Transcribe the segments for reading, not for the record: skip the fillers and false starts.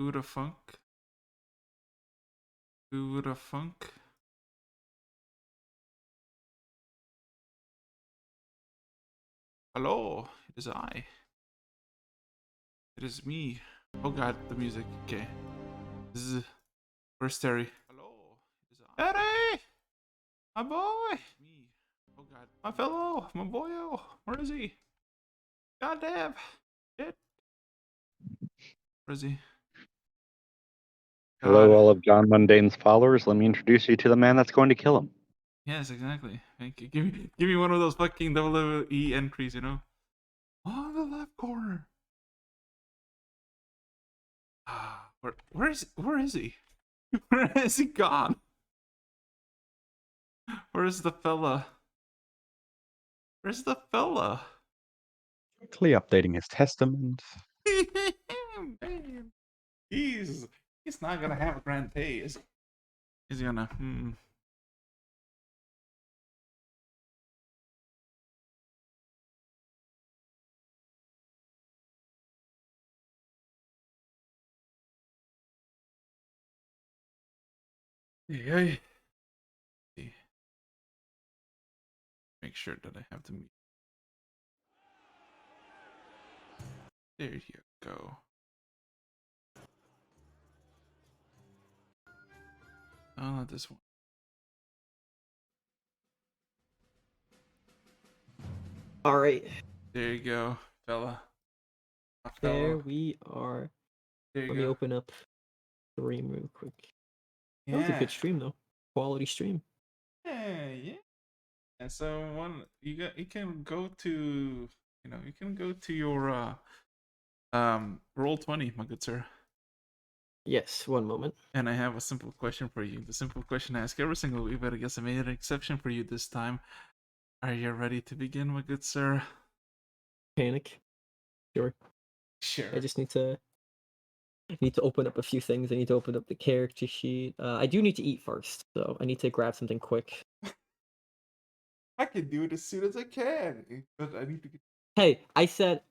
Who the funk? Who the funk? Hello, it is I. It is me. Oh god, the music. Okay. This is where's Terry? Hello, it is I. Terry! My boy! Me. Oh god. My fellow! My boyo! Where is he? Goddamn! Shit! Where is he? Hello, God. all of John Mundane's followers. Let me introduce you to the man that's going to kill him. Yes, exactly. Thank you. Give me one of those fucking WWE entries, you know? On the left corner. Ah, where is he? Where is he gone? Where's the fella? Where's the fella? Quickly updating his testament. Man, he's not gonna have a grand pay, is he? Is he gonna? Yeah. Make sure that I have the mute. There you go. Oh, not this one. All right. There you go, fella. There we are. There you Let go. me open up stream real quick. Yeah. That was a good stream though. Quality stream. Yeah. And so you can go to your Roll20, my good sir. Yes, one moment. And I have a simple question for you. The simple question I ask every single week, but I guess I made an exception for you this time. Are you ready to begin, my good sir? Panic. Sure. Sure. I just need to open up a few things. I need to open up the character sheet. I do need to eat first, so I need to grab something quick. I can do it as soon as I can, but I need to get. Hey, I said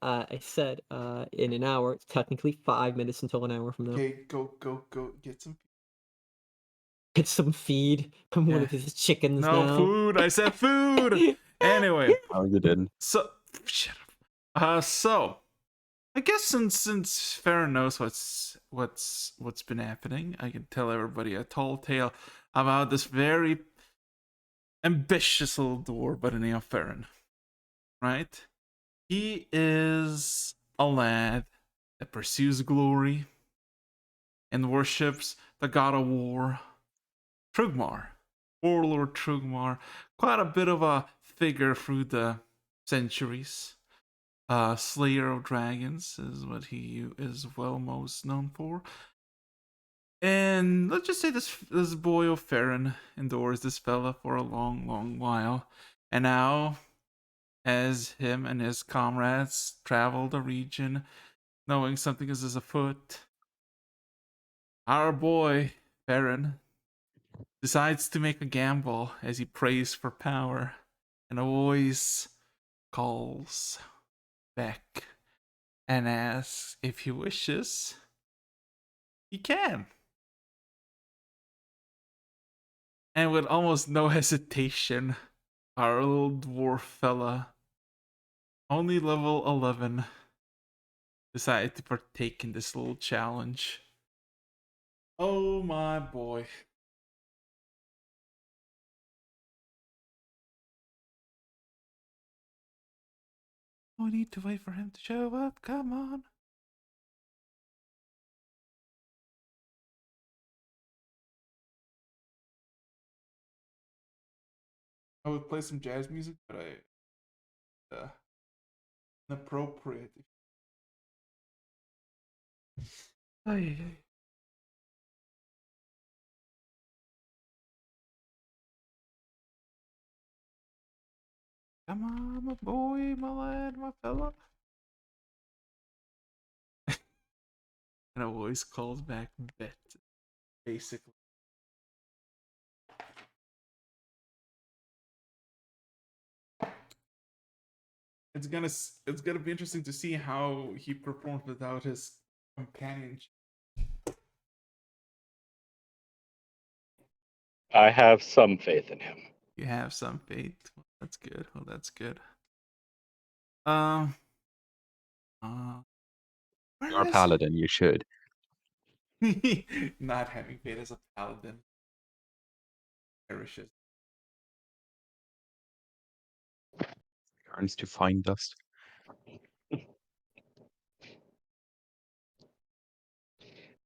in an hour. It's technically 5 minutes until an hour from now. Okay, go, get some. Get some feed. I'm one of his chickens No now. food. I said food. Anyway. Oh, you did. So, shut up. So, I guess since Ferron knows what's been happening, I can tell everybody a tall tale about this very ambitious little dwarf by the name of Ferron. Right? He is a lad that pursues glory and worships the god of war, Trugmar, warlord Trugmar. Quite a bit of a figure through the centuries. Slayer of Dragons is what he is well most known for. And let's just say this boy of Ferron endures this fella for a long while. And now, as him and his comrades travel the region, knowing something is afoot, our boy, Ferron, decides to make a gamble as he prays for power. And a voice calls back and asks if he wishes, he can. And with almost no hesitation, our little dwarf fella, only level 11, decided to partake in this little challenge. Oh my boy. We need to wait for him to show up, come on. I would play some jazz music, but inappropriate. Ay. Come on, my boy, my lad, my fella. And a voice calls back, bet, basically. It's gonna be interesting to see how he performs without his companionship. I have some faith in him. You have some faith. Well, that's good. Well, that's good. Um. Where You're a is paladin, you should. not having faith as a paladin perishes. Turns to fine dust.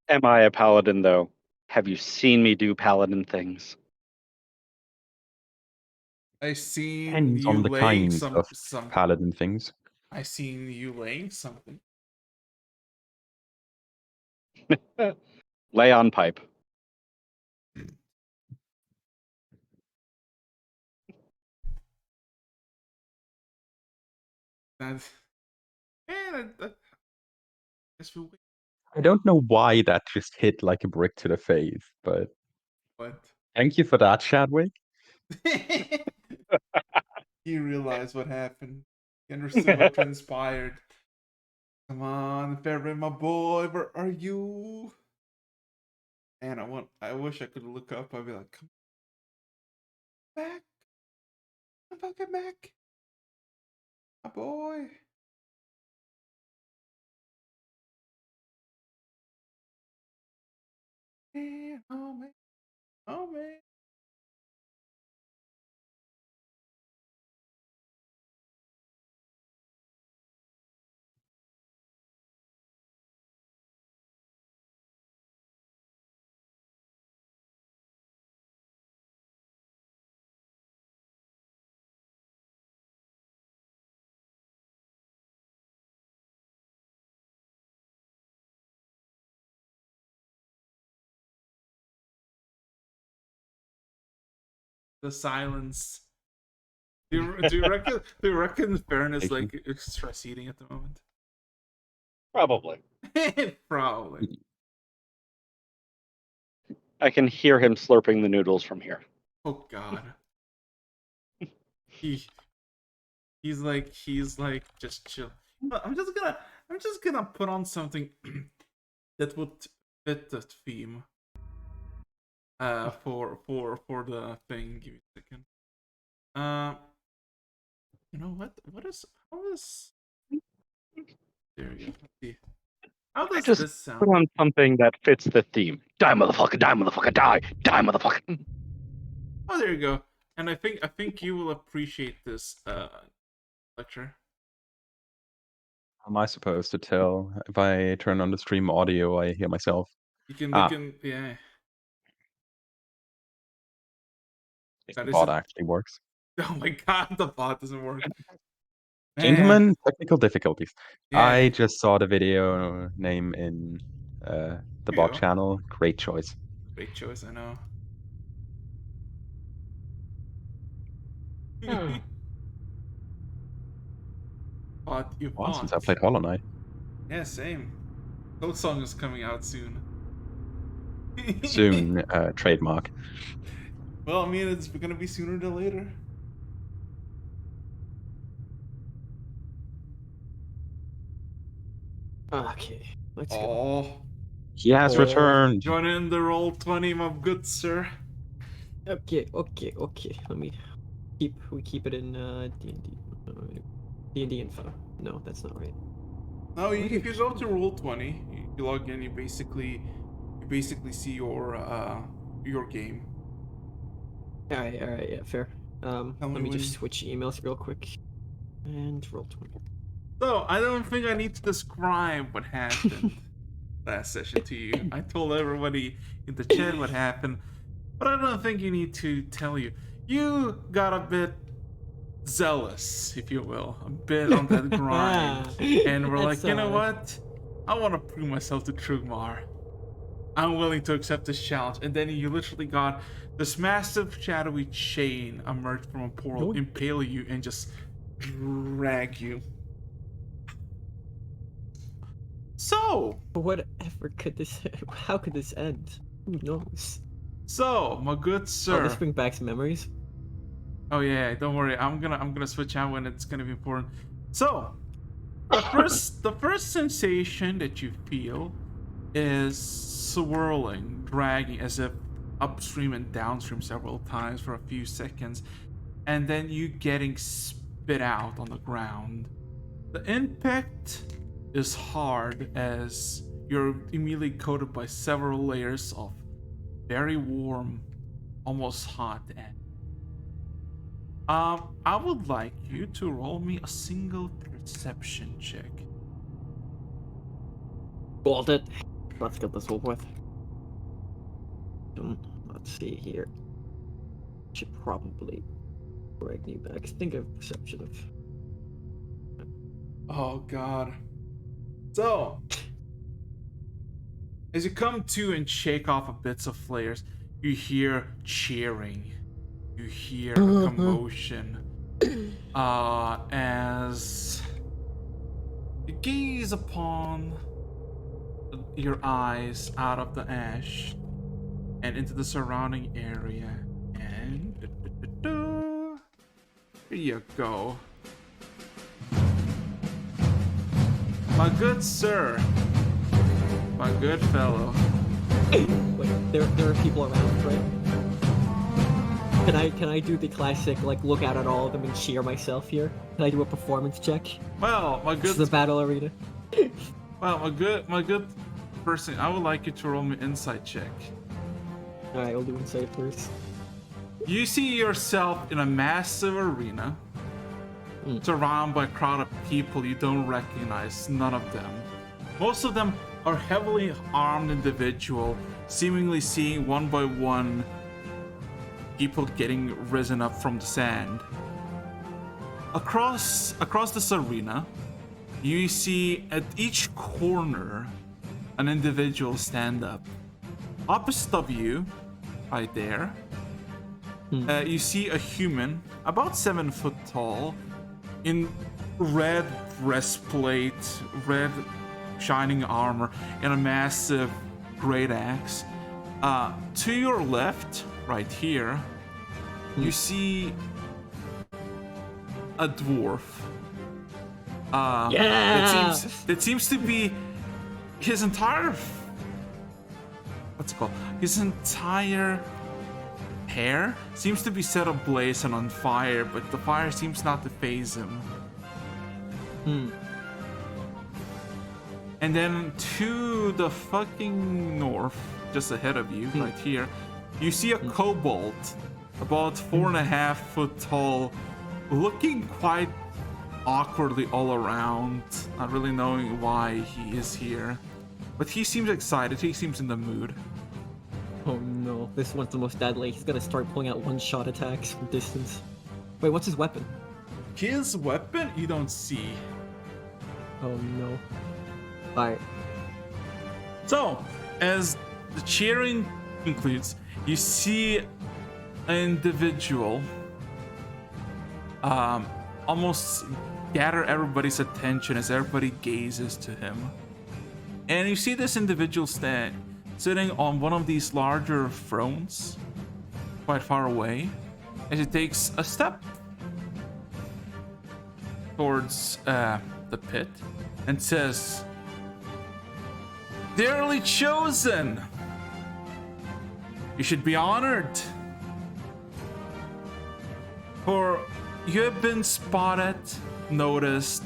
Am I a paladin, though? Have you seen me do paladin things? I seen Depends you on the laying kind of some. paladin things. I seen you laying something. Lay on pipe. That's man. I guess we'll wait. I don't know why that just hit like a brick to the face, but But thank you for that, Shadwick. he realized what happened. He understood what transpired. Come on, Ferron, my boy, where are you? Man, I wish I could look up. I'd be like, come back. Come fucking back. My boy. Man, oh man. Oh man. The silence. Do you reckon Ferron is like stress eating at the moment? Probably. Probably. I can hear him slurping the noodles from here. Oh god. he he's like just chill. I'm just gonna put on something that would fit the theme. For the thing. Give me a second. You know what? How is there you go. Let's see. How I does just this put sound? on something that fits the theme. Die, motherfucker! Die, motherfucker! Die! Die, motherfucker! Oh, there you go. And I think you will appreciate this lecture. How am I supposed to tell? If I turn on the stream audio, I hear myself. You can Ah. yeah. If That the is bot it. actually works. Oh my god, the bot doesn't work. Man, Gentlemen, technical difficulties. yeah. I just saw the video name in the There you bot go. channel. Great choice. Great choice, I know. You Wow, since I fought. played Hollow Knight. Yeah, same. Code Song is coming out soon. Soon, trademark. Well, I mean, it's gonna be sooner than later. Okay, let's go. Oh, He has returned. join in the roll 20, my good sir. Okay. Let me keep it in D&D info. No, that's not right. No, if you go to roll 20, you log in. You basically see your game. All right, yeah, fair. Tell Let me me when- just switch emails real quick. And roll 20. So I don't think I need to describe what happened last session to you. I told everybody in the chat what happened, but I don't think you need to tell you. You got a bit zealous, if you will, a bit on that grind, and we're like, you know what? I want to prove myself to Trugmar. I'm willing to accept this challenge. And then you literally got this massive shadowy chain emerge from a portal, impale you, and just drag you. So, Whatever could this? How could this end? Who knows? so my good sir. Oh, this brings back some memories. Oh yeah, don't worry. I'm gonna switch out when it's gonna be important. So, the first sensation that you feel is swirling, dragging, as if upstream and downstream several times for a few seconds, and then you getting spit out on the ground. The impact is hard as you're immediately coated by several layers of very warm, almost hot air. I would like you to roll me a single perception check. Got it. Let's get this over with. Let's see here. Should probably drag me back. Think of perception of. Oh god. So, as you come to and shake off a bits of flares, you hear cheering. You hear a commotion. As you gaze upon your eyes out of the ash and into the surrounding area, and here you go. My good sir, my good fellow. Wait, there are people around, right? Can I do the classic like look out at all of them and cheer myself here? Can I do a performance check? Well, my This is good, the battle arena. well, my good person. I would like you to roll me insight check. All right, I'll do insight first. You see yourself in a massive arena, surrounded by a crowd of people you don't recognize. None of them. Most of them are heavily armed individuals, seemingly seeing one by one people getting risen up from the sand. Across this arena, you see at each corner an individual stand up. Opposite of you, right there, you see a human about 7 foot tall, in red breastplate, red shining armor, and a massive great axe. To your left, right here, you see a dwarf. That seems to be his entire his entire hair seems to be set ablaze and on fire, but the fire seems not to faze him. And then to the fucking north, just ahead of you, right here, you see a kobold, about 4.5 foot tall, looking quite awkwardly all around, not really knowing why he is here. But he seems excited, he seems in the mood. Oh no, this one's the most deadly. He's gonna start pulling out one-shot attacks from distance. Wait, what's his weapon? His weapon you don't see. Oh no. Alright. So, as the cheering concludes, you see an individual almost gather everybody's attention as everybody gazes to him. And you see this individual sitting on one of these larger thrones, quite far away, as he takes a step towards the pit and says, "Dearly chosen, you should be honored, for you have been spotted, noticed,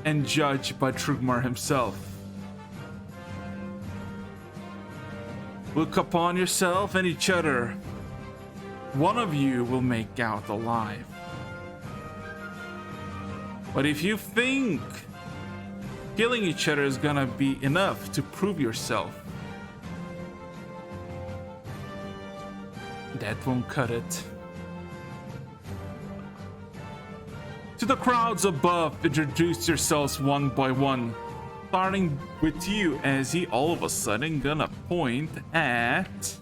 and judged by Trugmar himself. Look upon yourself and each other. One of you will make out alive. But if you think killing each other is gonna be enough to prove yourself, that won't cut it." To the crowds above, introduce yourselves one by one, starting with you, as he all of a sudden gonna point at...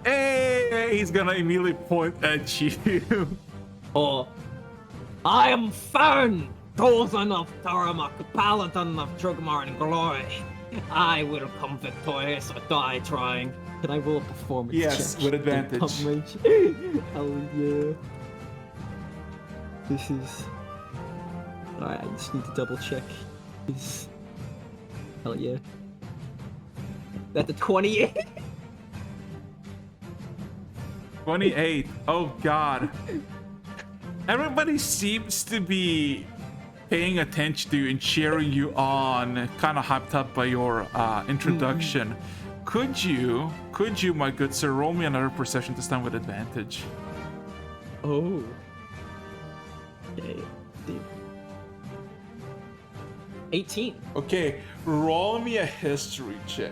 Hey! He's gonna immediately point at you. Oh. I am Ferron, chosen of Tarumak, paladin of Trugmar and glory. I will come victorious or die trying. Can I roll a performance Yes, check? with advantage. Hell yeah. This is... Alright, I just need to double check. Hell yeah. That's a 28. 28. Oh god. Everybody seems to be paying attention to you and cheering you on, kind of hyped up by your introduction. Could you, my good sir, roll me another perception this time with advantage? Oh. Okay. 18. Okay, roll me a history check.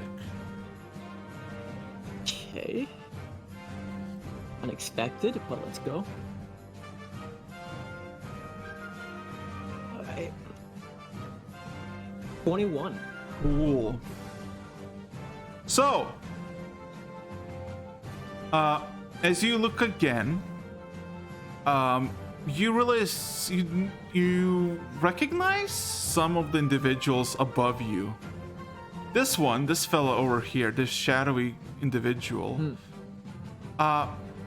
Okay. Unexpected, but let's go. Alright. 21. Cool. So, as you look again, you realize you recognize some of the individuals above you. This fellow over here, this shadowy individual.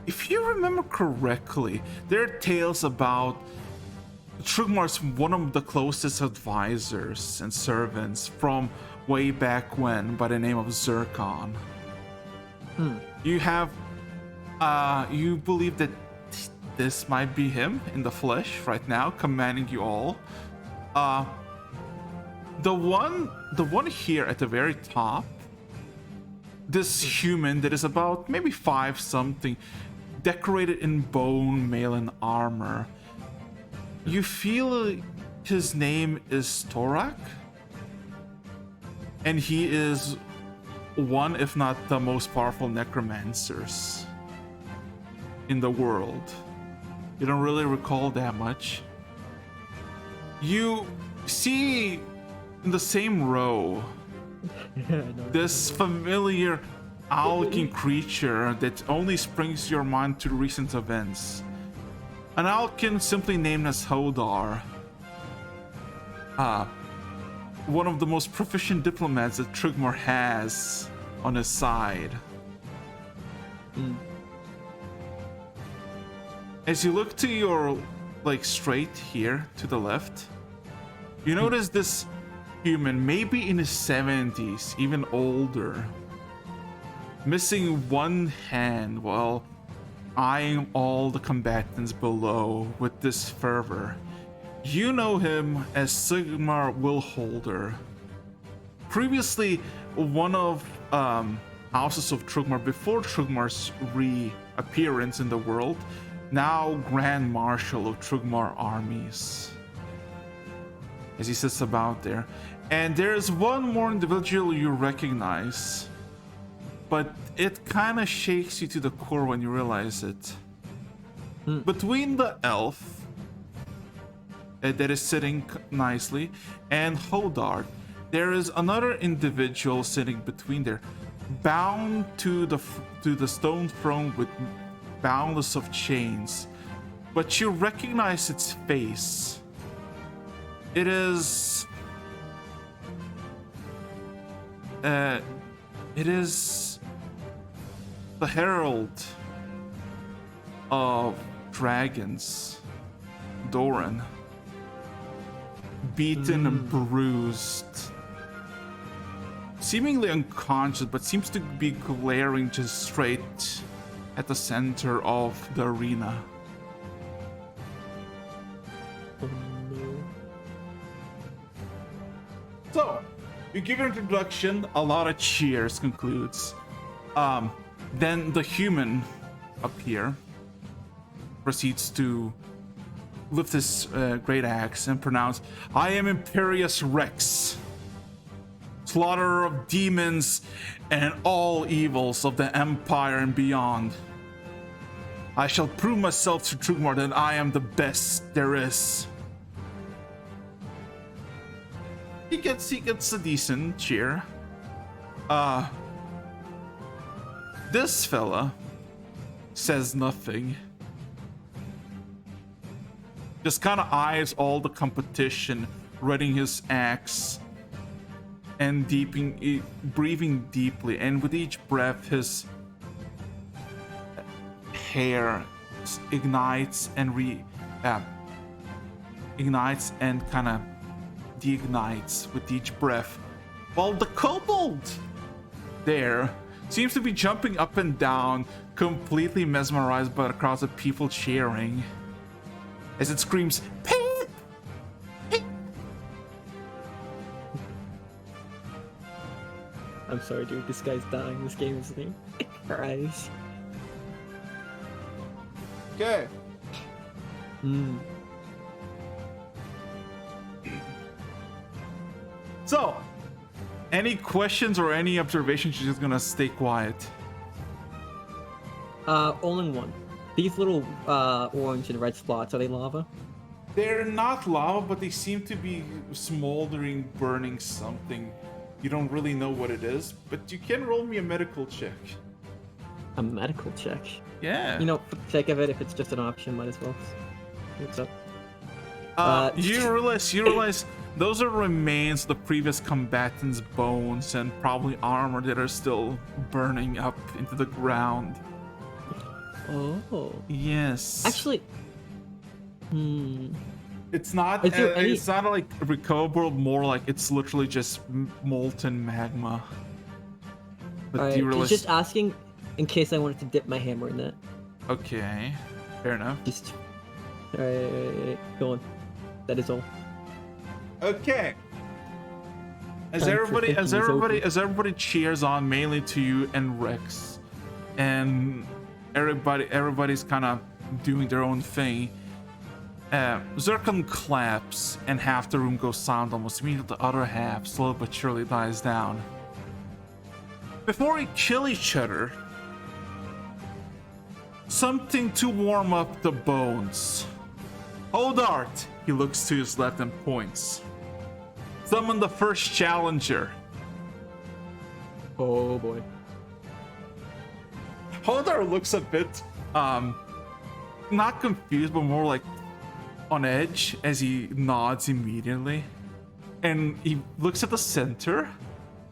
If you remember correctly, there are tales about Trugmar's one of the closest advisors and servants from way back when, by the name of Zircon. You have, you believe that this might be him in the flesh right now, commanding you all. The one here at the very top, this human that is about maybe 5 something, decorated in bone mail and armor. You feel his name is Tarumak, and he is one, if not the most powerful necromancers in the world. You don't really recall that much. You see in the same row this familiar owl-looking creature that only springs to your mind to recent events. An Alkin simply named as Hodar. One of the most proficient diplomats that Trugmar has on his side. As you look to your, straight here, to the left, you notice this human, maybe in his 70s, even older, missing one hand while eyeing all the combatants below with this fervor. You know him as Sigmar Willholder. Previously, one of houses of Trugmar before Trugmar's reappearance in the world, now Grand Marshal of Trugmar armies. As he sits about there. And there's one more individual you recognize, but it kind of shakes you to the core when you realize it. Between the elf that is sitting nicely and Hodar, there is another individual sitting between there, bound to the stone throne with boundless of chains. But you recognize its face. It is the herald of dragons, Doran, beaten and bruised, seemingly unconscious, but seems to be glaring just straight at the center of the arena. So, you give your introduction, a lot of cheers concludes. Then the human up here proceeds to lift his great axe and pronounce, "I am Imperius Rex, slaughterer of demons and all evils of the Empire and beyond. I shall prove myself to Trugmar that I am the best there is." He gets a decent cheer. This fella says nothing. Just kind of eyes all the competition, readying his axe and breathing deeply. And with each breath, his hair ignites and kind of deignites with each breath, while the kobold there seems to be jumping up and down, completely mesmerized by the crowds of people cheering as it screams, "Pip! Pip!" I'm sorry, dude. This guy's dying. This game is like Christ. Okay. So, any questions or any observations? She's just gonna stay quiet. Only one. These little orange and red spots, are they lava? They're not lava, but they seem to be smoldering, burning something. You don't really know what it is, but you can roll me a medical check. A medical check. Yeah. You know, for the sake of it, if it's just an option, might as well. What's up? You realize those are remains of the previous combatants' bones and probably armor that are still burning up into the ground. Oh. Yes. Actually. It's not. Is there any- It's not like recoverable. More like it's literally just molten magma. But Alright, do you realize? just asking in case I wanted to dip my hammer in that. Okay. Fair enough. Just. Alright, go on. That is all. Okay. As Time for everybody, thinking as is everybody, over. as everybody cheers on, mainly to you and Rex, and everybody's kind of doing their own thing. Zircon claps, and half the room goes silent almost immediately. The other half slowly but surely dies down. Before we kill each other, something to warm up the bones. Hold art. He looks to his left and points. Summon the first challenger. Oh boy. Holdar looks a bit, not confused, but more like on edge as he nods immediately. And he looks at the center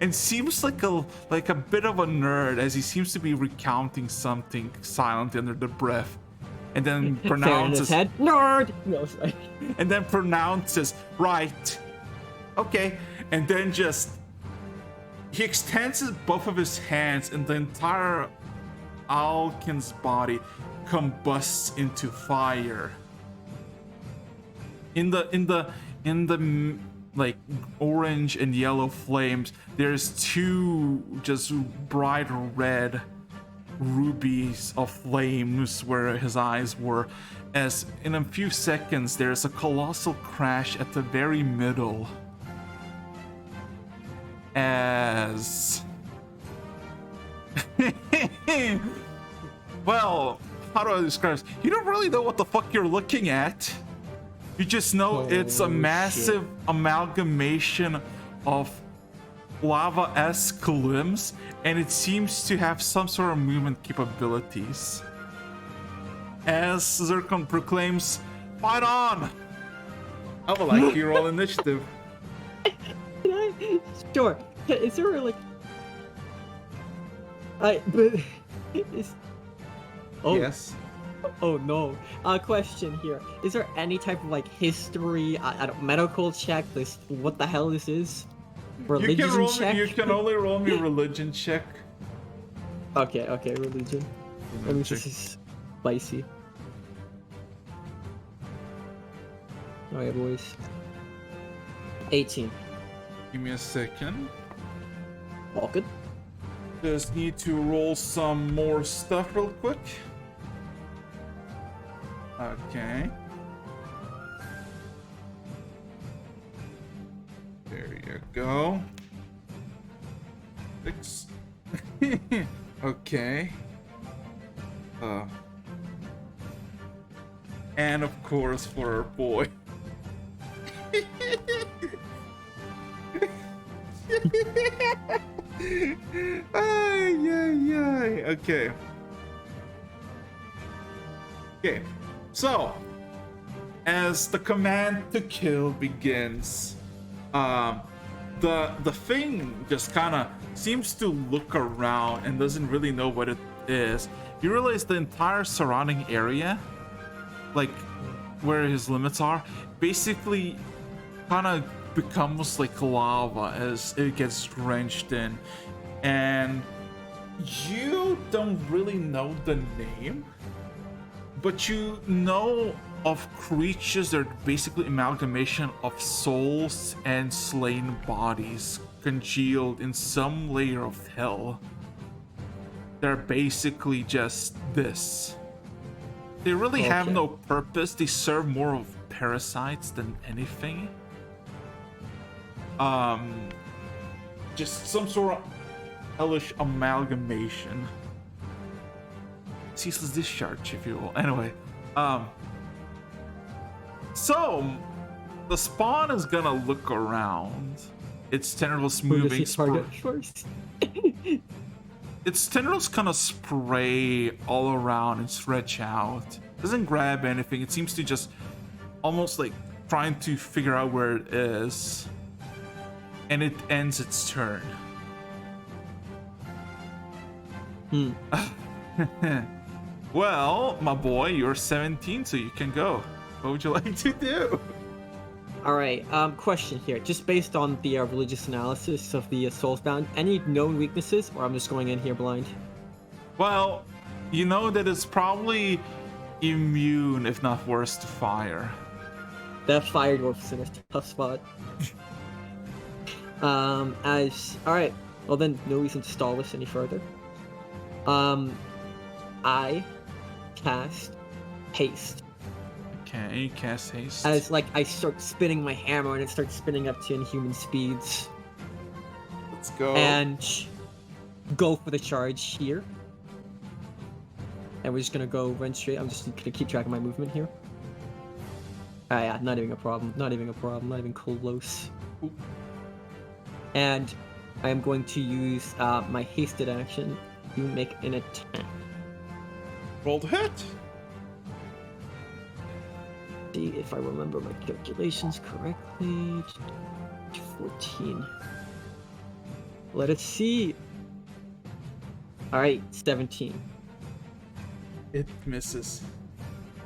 and seems like a bit of a nerd as he seems to be recounting something silently under the breath. And then Fair in his pronounces, head. Nerd! No, sorry. and then pronounces, right. Okay. And then he extends both of his hands and the entire Alkin's body combusts into fire. In the like orange and yellow flames, there's two just bright red rubies of flames where his eyes were, as in a few seconds there's a colossal crash at the very middle as well, how do I describe this? You don't really know what the fuck you're looking at. You just know it's a massive amalgamation of lava-esque limbs, and it seems to have some sort of movement capabilities. As Zircon proclaims, "Fight on!" I would like you roll initiative. Can I? Sure. Is there like? But is. Oh. Yes. Oh no. Question here. Is there any type of like history, I don't, medical check? This what the hell this is? Religion check? You can only roll me religion check. Okay, religion. Let me just is spicy. Alright, boys. 18. Give me a second. All good. Just need to roll some more stuff real quick. Okay. There you go. 6. Okay. And of course for our boy. Ay. Okay. Okay. So, as the command to kill begins, the thing just kind of seems to look around and doesn't really know what it is. You realize the entire surrounding area, like where his limits are, basically kind of becomes like lava as it gets drenched in. and you don't really know the name, but you know of creatures that are basically amalgamation of souls and slain bodies congealed in some layer of hell. They're basically just this. They really have Okay. no purpose. They serve more of parasites than anything. Just some sort of hellish amalgamation. Ceaseless discharge, if you will. Anyway, so the spawn is gonna look around. Its tentacles Who does moving. he target first? Its tendrils kind of spray all around and stretch out. Doesn't grab anything. It seems to just almost like trying to figure out where it is. And it ends its turn. Well, my boy, you're 17, so you can go. What would you like to do? Alright, question here. Just based on the religious analysis of the Soulsbound, any known weaknesses, or I'm just going in here blind? Well, you know that it's probably immune, if not worse, to fire. That fire dwarf's in a tough spot. Alright, well then, no reason to stall this any further. I cast Haste. Okay, cast haste. As, like, I start spinning my hammer and it starts spinning up to inhuman speeds. Let's go. And go for the charge here. And we're just gonna go run straight. I'm just gonna keep track of my movement here. Ah, yeah, not even a problem. Not even a problem. Not even close. Oop. And I am going to use my hasted action to make an attack. Roll to hit. See if I remember my calculations correctly. 14. Let us see. Alright, 17. It misses.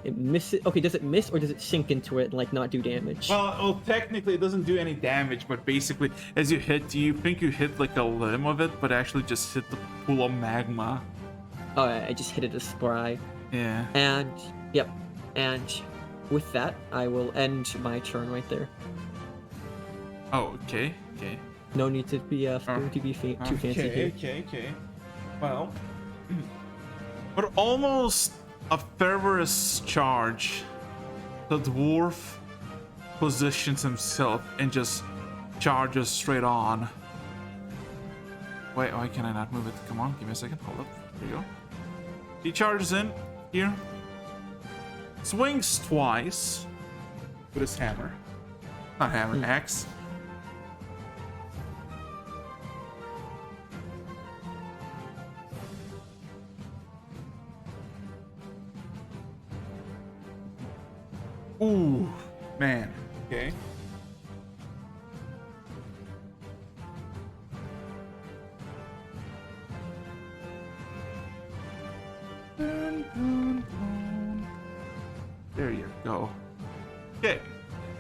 It misses. Okay, does it miss or does it sink into it and like not do damage? Well, technically it doesn't do any damage, but basically, as you hit, you think you hit like a limb of it, but actually just hit the pool of magma. Oh, I just hit it a spry. Yeah. And, yep. And with that, I will end my turn right there. Oh, okay. Okay. No need to be too fancy here. Okay. Well, but almost a fervorous charge, the dwarf positions himself and just charges straight on. Wait, why can I not move it? Come on, give me a second. Hold up. There you go. He charges in here, swings twice with his hammer. Not hammer, axe. Ooh, man. Okay. There you go. Okay.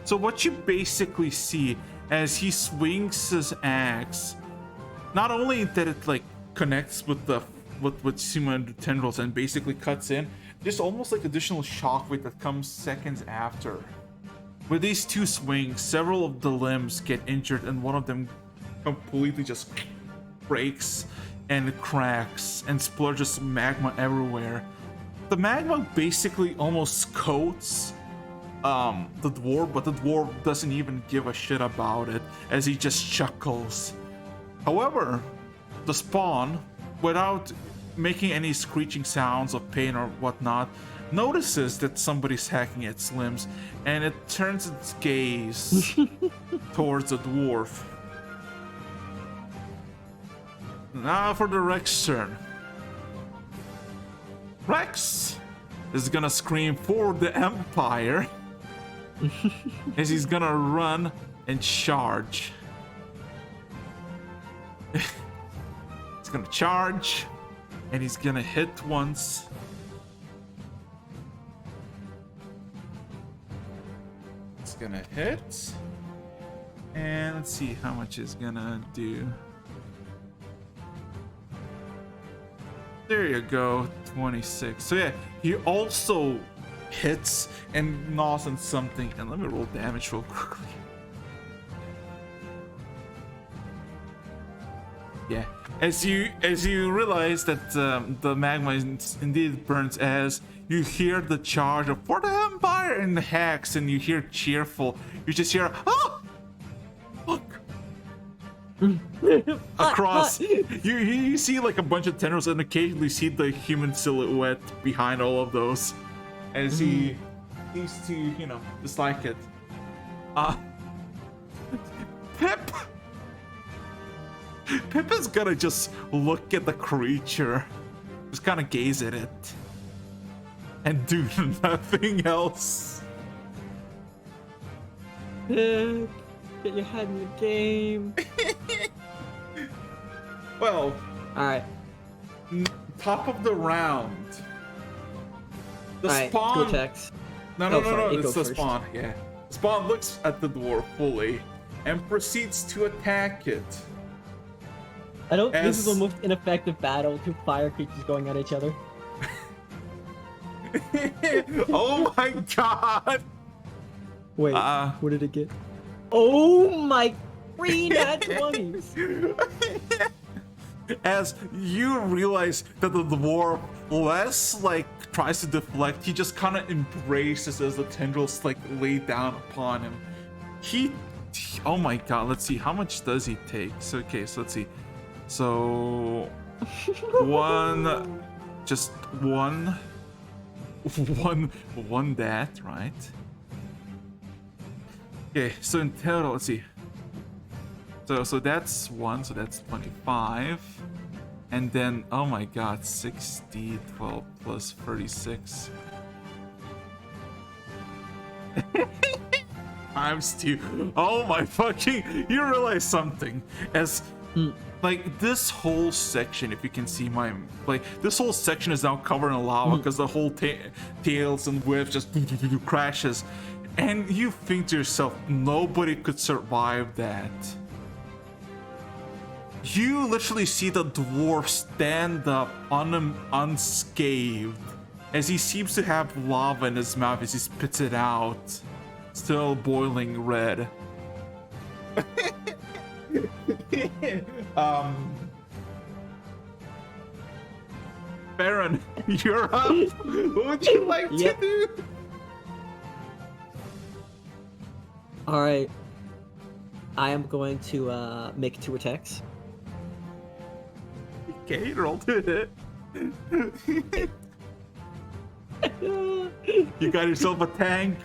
So what you basically see as he swings his axe, not only that it like connects with the with human tendrils and basically cuts in, there's almost like additional shockwave that comes seconds after. With these two swings, several of the limbs get injured and one of them completely just breaks and cracks and splurges magma everywhere. The magma basically almost coats the dwarf, but the dwarf doesn't even give a shit about it as he just chuckles. However, the spawn, without making any screeching sounds of pain or whatnot, notices that somebody's hacking its limbs and it turns its gaze towards the dwarf. Now for the Rex turn. Rex is gonna scream for the Empire as he's gonna run and charge. He's gonna charge and he's gonna hit once. It's gonna hit. And let's see how much it's gonna do. There you go, 26. So yeah, he also hits and gnaws on something. And let me roll damage real quickly. Yeah, as you realize that the magma indeed burns, as you hear the charge of "For the Empire" in the hex, and you hear cheerful. You just hear, "Oh, look!" Across, you see like a bunch of tendrils, and occasionally see the human silhouette behind all of those, as he seems to, dislike it. Pip. Pip is gonna just look at the creature, just kind of gaze at it, and do nothing else. Pip, get your head in the game. Well, Alright. top of the round. The Alright, spawn. go attacks. No, sorry, it's go the first. spawn. Yeah, spawn looks at the dwarf fully and proceeds to attack it. This is the most ineffective battle, two fire creatures going at each other. Oh my god! Wait, what did it get? Oh my green at 20s! As you realize that the dwarf less like tries to deflect, he just kind of embraces as the tendrils like lay down upon him. Oh my god, let's see, how much does he take? So okay, so let's see. So one that, right? Okay, so in total, let's see. So that's 1, so that's 25. And then, oh my god, 60, 12 plus 36. Times 2. Oh my fucking, you realize something. As, like, this whole section, if you can see this whole section is now covered in lava because the whole tails and whips just crashes. And you think to yourself, nobody could survive that. You literally see the dwarf stand up unscathed, as he seems to have lava in his mouth as he spits it out, still boiling red. Ferron, you're up. What would you like to do? Alright. I am going to make 2 attacks. Okay, roll to hit. You got yourself a tank.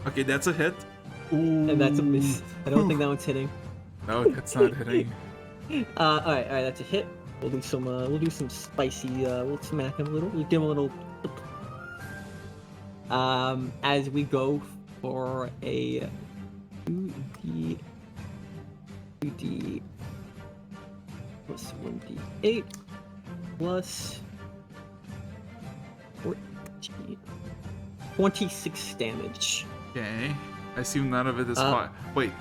Okay, that's a hit. Ooh. And that's a miss. I don't think that one's hitting. No, that's not hitting. Alright, that's a hit. We'll do some spicy, we'll smack him a little. We'll give him a little. As we go for a 2d plus 1d8 plus 14, 26 damage. Okay, I assume none of it is fire. Wait,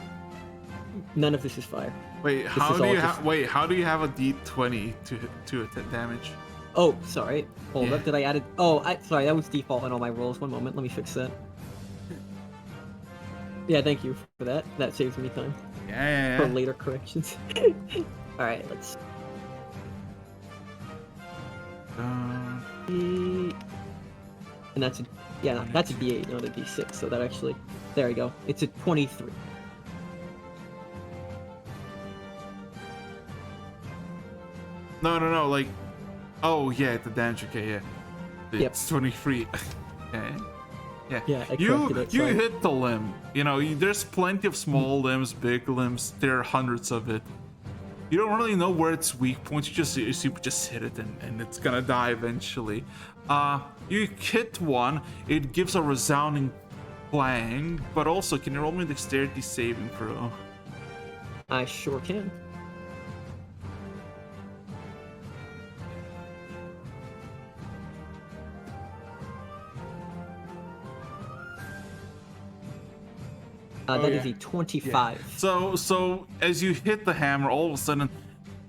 none of this is fire. wait. This How is do all you just- How do you have a D20 to hit damage? Oh, sorry. Hold Yeah. up. Did I add it? Oh, sorry. That was default in all my rolls. One moment. Let me fix that. Yeah, thank you for that. That saves me time Yeah. for later corrections. All right, let's. And that's that's a D8, not a D6. So that actually, there we go. It's a 23. No. Like, oh yeah, the damage. Okay, yeah. Yep. It's 23. Okay. Yeah. Yeah, I You corrected it. you Sorry. hit the limb. There's plenty of small limbs, big limbs. There are hundreds of it. You don't really know where its weak points. You just hit it and it's gonna die eventually. You hit one. It gives a resounding clang. But also, can you roll me a dexterity saving throw? I sure can. That is yeah. a 25. So as you hit the hammer, all of a sudden,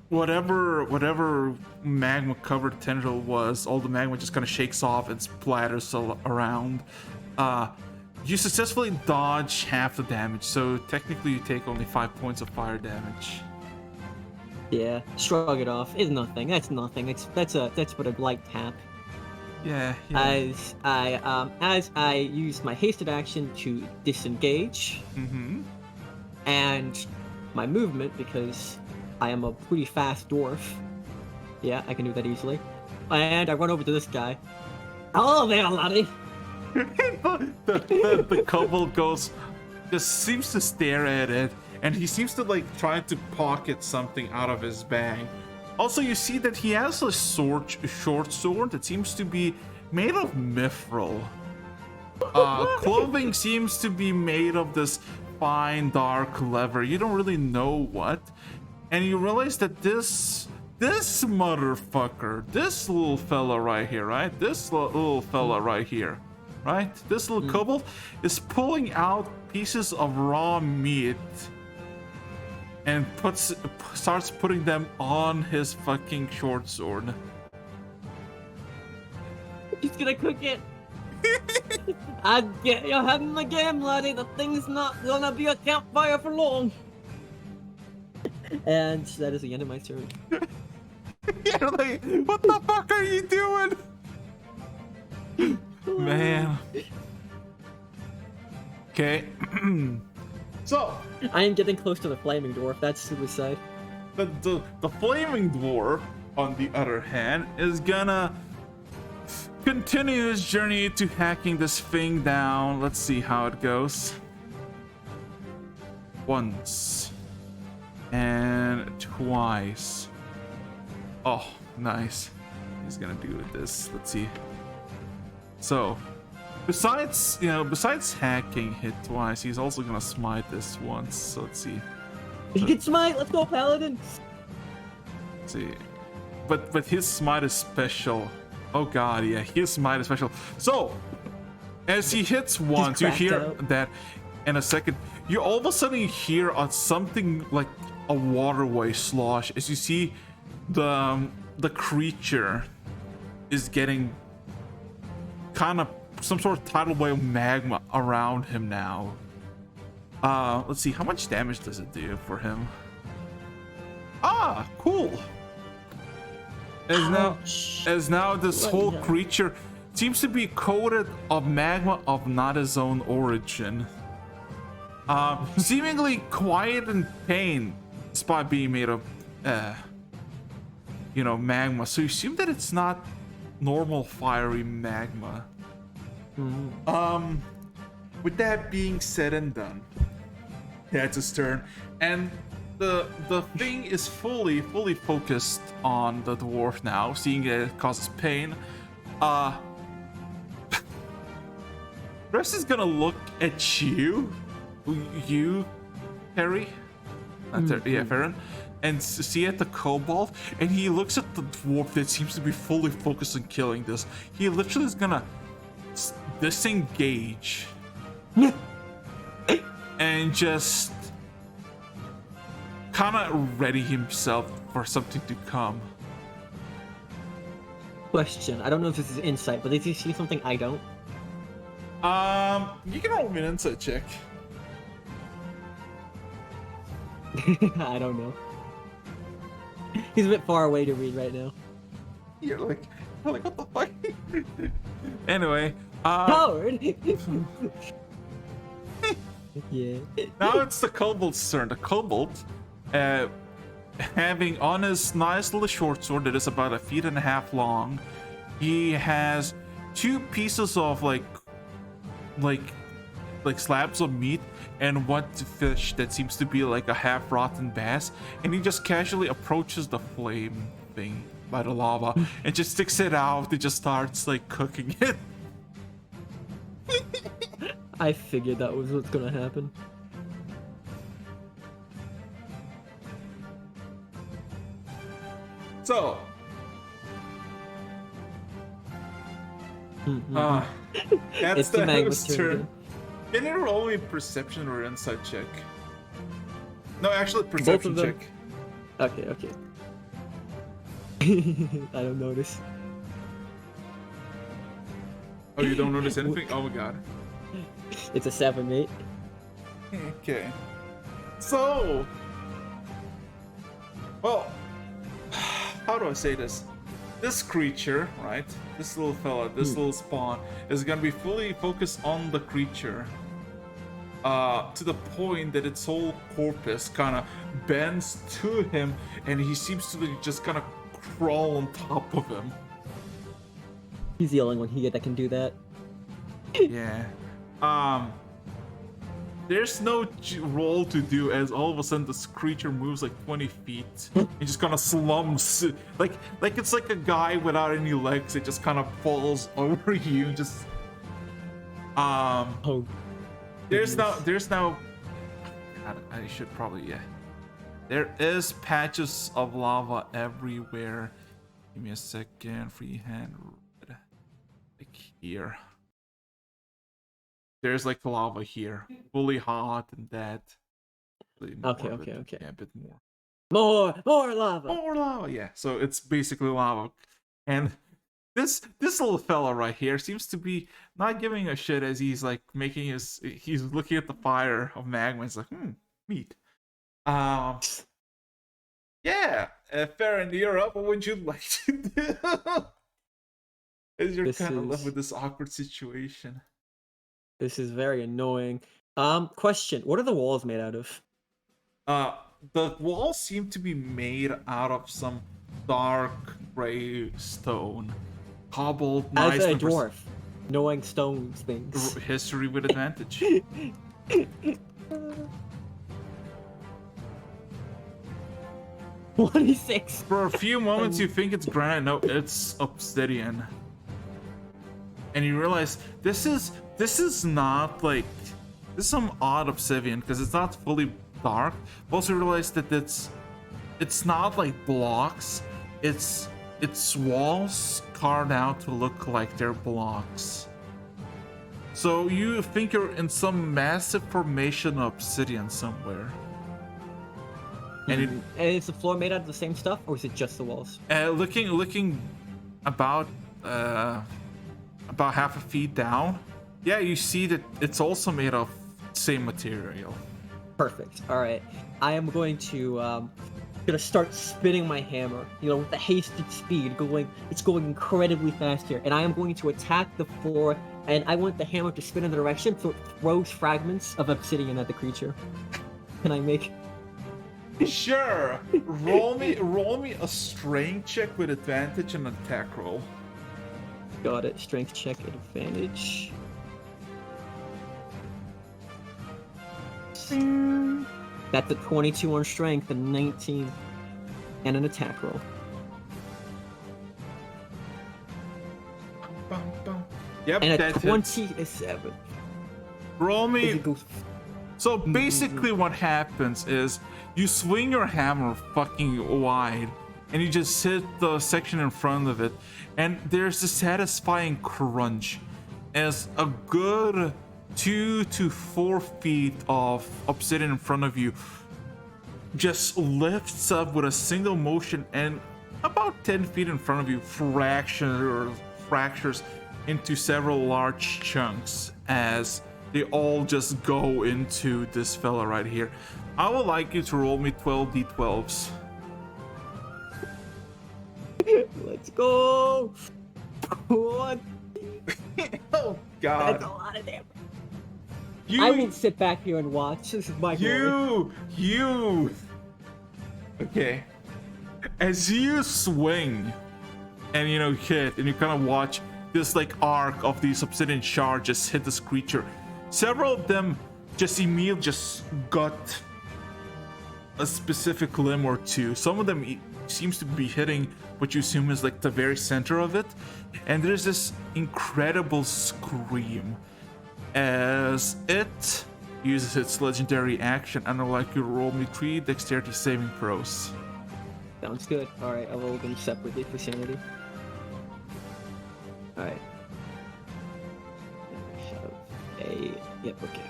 whatever magma covered tendril was, all the magma just kind of shakes off and splatters around. You successfully dodge half the damage, so technically you take only 5 points of fire damage. Yeah, shrug it off. It's nothing. That's nothing. That's but a light tap. Yeah. As I use my hasted action to disengage, Mm-hmm. and my movement, because I am a pretty fast dwarf. Yeah, I can do that easily. And I run over to this guy. Hello there, laddie. the kobold just seems to stare at it, and he seems to like try to pocket something out of his bag. Also, you see that he has a short sword that seems to be made of mithril. Clothing seems to be made of this fine dark leather. You don't really know what, and you realize that this motherfucker, this little fella right here, right? This little fella right here, right? This little kobold is pulling out pieces of raw meat and starts putting them on his fucking short sword. He's gonna cook it. I get your head in the game, laddie. The thing's not gonna be a campfire for long. And that is the end of my turn. You're like, what the fuck are you doing? Man. Okay. So, I am getting close to the flaming dwarf. That's suicide. the flaming dwarf, on the other hand, is gonna continue his journey to hacking this thing down. Let's see how it goes. Once. And twice. Oh, nice. He's gonna do this. Let's see. So, besides hacking hit twice, he's also gonna smite this once. So let's see. He can smite. Let's go, paladin. Let's see. But his smite is special. Oh god, yeah, his smite is special. So, as he hits once, you cracked hear out. that in a second. You all of a sudden hear something like a waterway slosh as you see the creature is getting kind of some sort of tidal wave of magma around him now. Let's see, how much damage does it do for him? Ah, cool. As now this whole creature seems to be coated of magma of not his own origin. Seemingly quiet in pain, despite being made of magma. So you assume that it's not normal fiery magma. With that being said and done, that's his turn, and the thing is fully focused on the dwarf now, seeing that it causes pain. Rest is gonna look at you, Harry, yeah, Ferron, and see at the kobold, and he looks at the dwarf that seems to be fully focused on killing this. He literally is gonna disengage and just kind of ready himself for something to come. Question. I don't know if this is insight, but did you see something I don't? You can roll me an insight check. I don't know. He's a bit far away to read right now. You're like what the fuck? Anyway, Howard! Yeah. now it's the kobold's turn. The kobold, having on his nice little short sword that is about 1.5 feet long, he has 2 pieces of like slabs of meat and 1 fish that seems to be like a half-rotten bass, and he just casually approaches the flame thing by the lava and just sticks it out and just starts like cooking it. I figured that was what's gonna happen. So, that's It's the the magma host's turn turn. again. Can you roll me perception or insight check? No, actually, perception them? check. Okay. I don't notice. Oh, you don't notice anything? Oh my god. It's a 7, mate. Okay. So, well, how do I say this? This creature, right? This little fella, this little spawn, is gonna be fully focused on the creature. To the point that its whole corpus kind of bends to him, and he seems to be just kind of crawl on top of him. He's the only one here that can do that. Yeah. There's no roll to do as all of a sudden this creature moves like 20 feet. He just kind of slumps, like it's like a guy without any legs. It just kind of falls over you. Just Oh. There's now. I should probably, yeah. There is patches of lava everywhere. Give me a second. Freehand. Like here. There's like lava here, fully hot and dead. Okay. Yeah, a bit more. More lava. More lava, yeah. So it's basically lava, and this little fella right here seems to be not giving a shit as he's like he's looking at the fire of magma. He's like, meat. Yeah. Ferron, you're up. What would you like to do? As you're kind of left with this awkward situation. This is very annoying. Question: what are the walls made out of? The walls seem to be made out of some dark gray stone, cobbled. As Nice a dwarf, knowing stone things. History with advantage. 26. For a few moments, you think it's granite. No, it's obsidian. And you realize this is not like, this is some odd obsidian because it's not fully dark. But also realize that it's not like blocks. It's walls carved out to look like they're blocks. So you think you're in some massive formation of obsidian somewhere. And is the floor made out of the same stuff, or is it just the walls? Looking about half a feet down, yeah, you see that it's also made of same material. Perfect. All right, I am going to gonna start spinning my hammer. You know, with the hasted speed, it's going incredibly fast here, and I am going to attack the floor. And I want the hammer to spin in the direction so it throws fragments of obsidian at the creature. Can I make? Sure. Roll me a strength check with advantage and an attack roll. Got it. Strength check at advantage. That's a 22 on strength and 19 and an attack roll. Yep, And a that 27. hits. Roll me. It goes. So basically what happens is you swing your hammer fucking wide and you just hit the section in front of it, and there's a satisfying crunch as a good 2 to 4 feet of obsidian in front of you just lifts up with a single motion, and about 10 feet in front of you fractures into several large chunks as they all just go into this fella right here. I would like you to roll me 12 d12s. Let's go. What? Oh god. That's a lot of damage. You, I will sit back here and watch. This is my glory. you. Okay. As you swing and hit, and you kind of watch this like arc of these obsidian shards just hit this creature. Several of them just immediately just got a specific limb or two. Some of them seems to be hitting what you assume is like the very center of it, and there's this incredible scream as it uses its legendary action, and I'd like you to roll me 3 dexterity saving throws. Sounds good. All right, I'll roll them separately for sanity. All right. Yep, okay.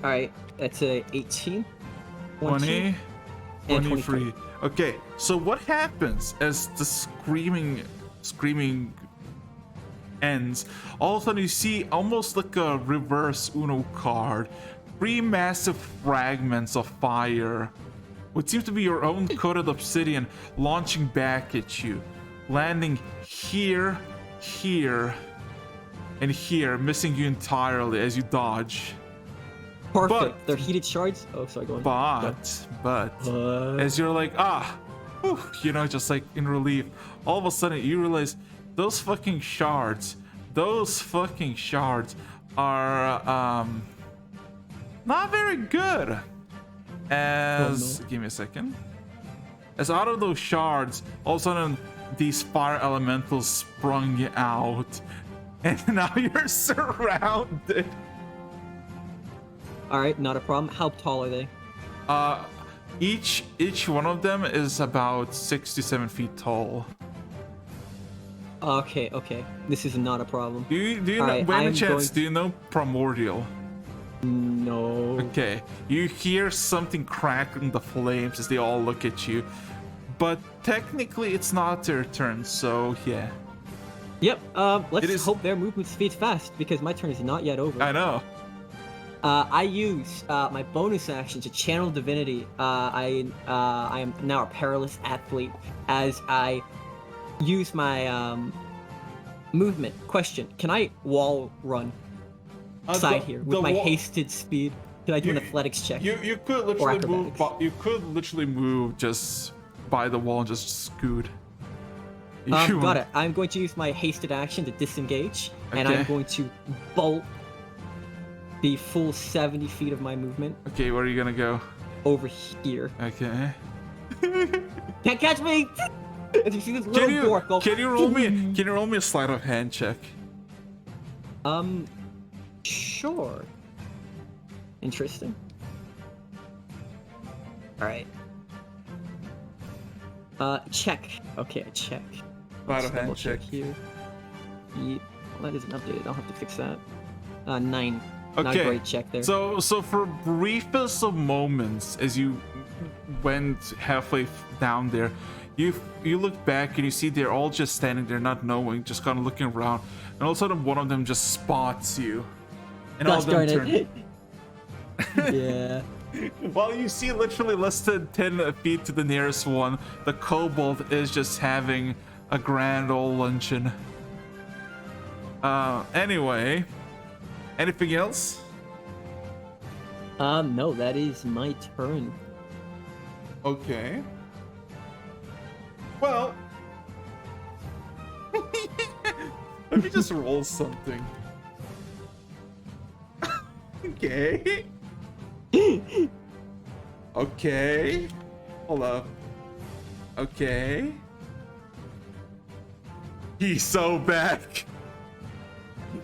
Alright, that's a 18. 20. And 23. Okay, so what happens as the screaming ends? All of a sudden you see almost like a reverse Uno card. 3 massive fragments of fire, what seems to be your own coated obsidian, launching back at you, landing here, here, and here, missing you entirely as you dodge. Perfect. But- They're heated shards. Oh, sorry, go on. But as you're like, whew, you know, just like in relief, all of a sudden you realize those fucking shards are not very good. As give me a second. As out of those shards, all of a sudden these fire elementals sprung out, and now you're surrounded. All right, not a problem. How tall are they? Each one of them is about 6 to 7 feet tall. Okay. This is not a problem. Do you know, Alright, by I any am chance, going- do you know Primordial? No. Okay, you hear something crackling the flames as they all look at you, but technically it's not their turn, so yeah. Yep. It Let's is- hope their movement speed's fast because my turn is not yet over. I know. I use my bonus action to channel divinity. I am now a perilous athlete as I use my movement. Question: can I wall run side here with my hasted speed? Can I do an athletics check? You could literally move. acrobatics. You could literally move just by the wall and just scoot. If you Got want. it. I'm going to use my hasted action to disengage, and Okay. I'm going to bolt the full 70 feet of my movement Okay, where are you gonna go? over here. Okay. Can't catch me! As you see this little dwarf go. Can you roll me? Can you roll me a sleight of hand check? Sure. Interesting. Alright. Check. Okay, check. Sleight of Double hand check. here. Well, that isn't updated. I'll have to fix that. 9. Not a Okay. great check there. So for briefest of moments, as you went halfway down there, you look back and you see they're all just standing there, not knowing, just kind of looking around, and all of a sudden one of them just spots you, and all Gosh of them darn turn. it. Yeah. While you see literally less than 10 feet to the nearest one, the kobold is just having a grand old luncheon. Anyway, anything else? No, that is my turn. Okay. Well, let me just roll something. Okay. Okay. Hold up. Okay. He's so back.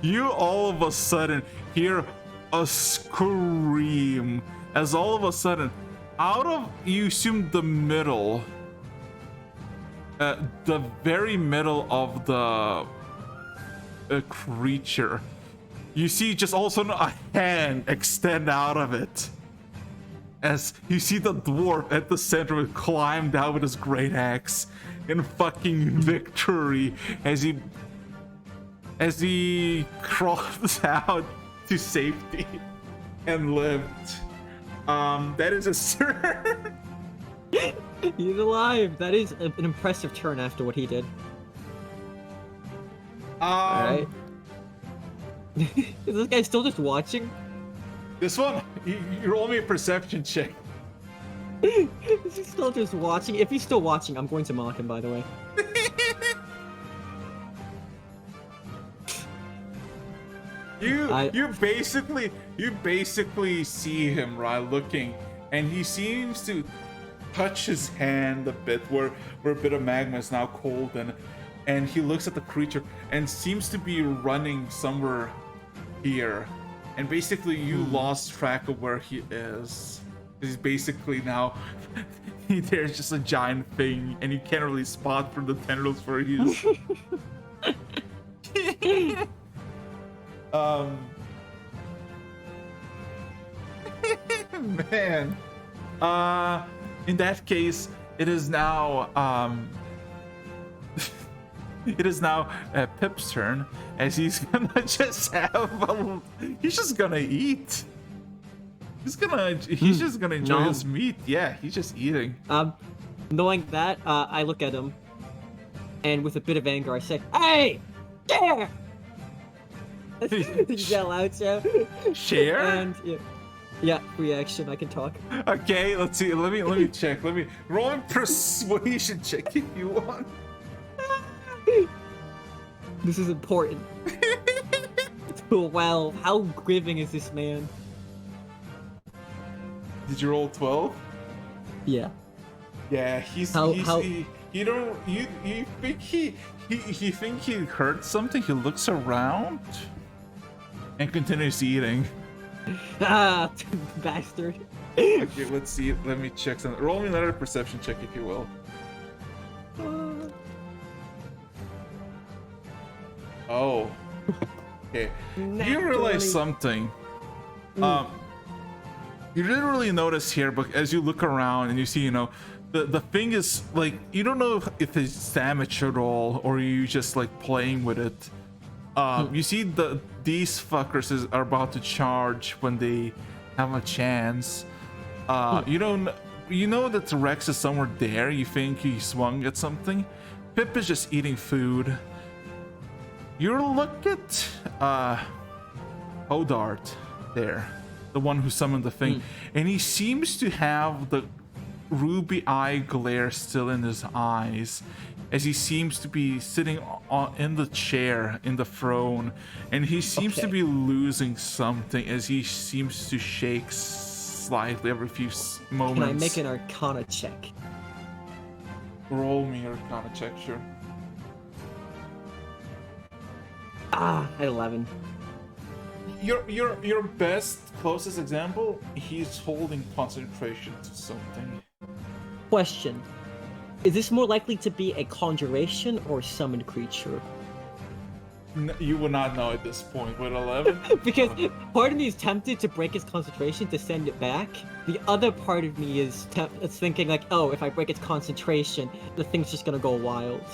You all of a sudden hear a scream as all of a sudden, out of, you assume, the middle, the very middle of the creature, you see just all of a sudden a hand extend out of it. As you see the dwarf at the center of it climb down with his great axe in fucking victory as he crawls out to safety and lived. That is a sir. He's alive. That is an impressive turn after what he did. Alright. Is this guy still just watching? This one, you roll me a perception check. Is he still just watching? If he's still watching, I'm going to mock him, by the way. You basically see him, right, looking, and he seems to touch his hand a bit where a bit of magma is now cold, and he looks at the creature and seems to be running somewhere here, and basically you lost track of where he is. He's basically now there's just a giant thing, and you can't really spot from the tendrils where he is. Man. in that case, it is now it is now Pip's turn, as he's gonna just he's just gonna eat. He's just gonna enjoy his meat. Yeah, he's just eating. Knowing that, I look at him, and with a bit of anger, I say, "Hey, there!" Yell out, so. Share? And yeah, reaction. I can talk. Okay, let's see. Let me check. Let me roll a persuasion check if you want. This is important. 12. How giving is this man? Did you roll 12? Yeah. Yeah, you think he heard something? He looks around and continues eating. Ah, bastard. Okay, let's see. Let me check something. Roll me another perception check, if you will. Oh. Okay. You realize something. You didn't really notice here, but as you look around and you see, the thing is, like, you don't know if it's damaged at all, or you just like playing with it. You see these fuckers are about to charge when they have a chance. You know that Rex is somewhere there. You think he swung at something. Pip is just eating food. You look at Hodart there, the one who summoned the thing, and he seems to have the ruby eye glare still in his eyes, as he seems to be sitting in the chair in the throne, and he seems to be losing something, as he seems to shake slightly every few moments. Can I make an Arcana check? Roll me your Arcana check, sure. At 11. Your best closest example, he's holding concentration to something. Question. Is this more likely to be a conjuration or a summoned creature? You will not know at this point with 11. Because part of me is tempted to break its concentration to send it back. The other part of me is thinking like, oh, if I break its concentration, the thing's just gonna go wild.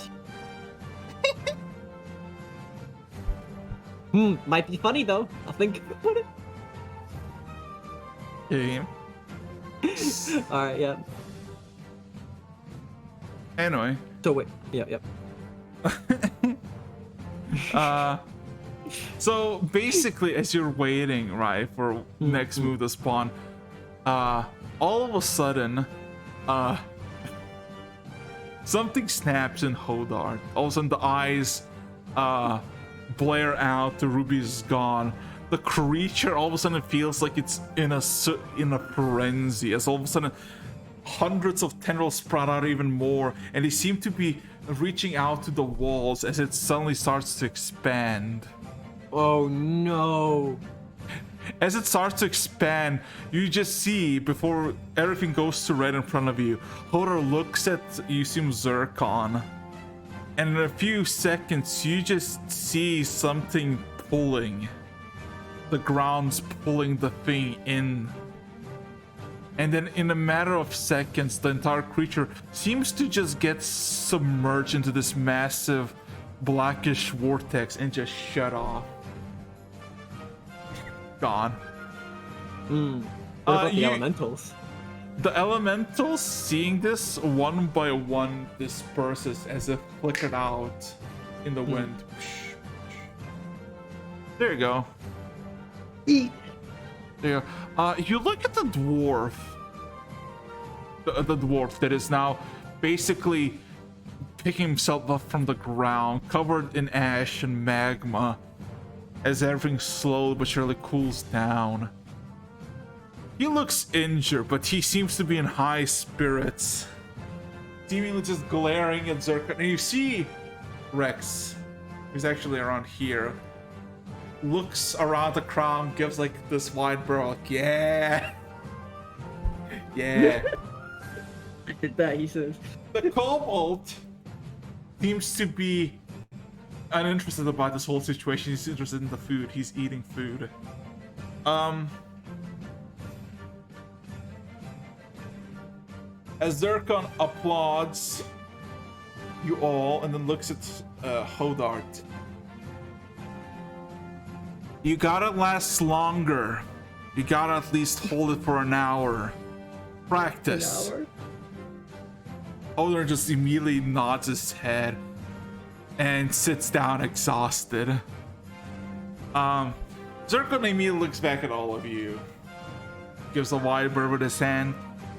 Might be funny though. I'll think about it. Yeah. Alright, yeah. Anyway. So wait, yep. So basically, as you're waiting, right, for next move to spawn, all of a sudden, something snaps in Hodart. All of a sudden, the eyes, blare out. The ruby is gone. The creature all of a sudden feels like it's in a frenzy, as all of a sudden hundreds of tendrils sprout out even more, and they seem to be reaching out to the walls as it suddenly starts to expand. Oh no. As it starts to expand, you just see, before everything goes to red in front of you, Hodor looks at you, seem Zircon, and in a few seconds you just see something pulling. The ground's pulling the thing in. And then in a matter of seconds, the entire creature seems to just get submerged into this massive blackish vortex and just shut off. Gone. What about the elementals? The elementals, seeing this, one by one disperses as if flickered out in the wind. There you go. There. You look at the dwarf. The dwarf that is now basically picking himself up from the ground, covered in ash and magma, as everything slowly but surely cools down. He looks injured, but he seems to be in high spirits, seemingly just glaring at Zircon. And you see Rex, who's actually around here, looks around the crowd, gives like this wide brow, like, yeah. That he says. The kobold seems to be uninterested about this whole situation. He's interested in the food. He's eating food. as Zircon applauds you all and then looks at Hodart. You gotta last longer. You gotta at least hold it for an hour. Practice. An hour? Hodart just immediately nods his head and sits down exhausted. Zircon immediately looks back at all of you. Gives a wide berth with his hand.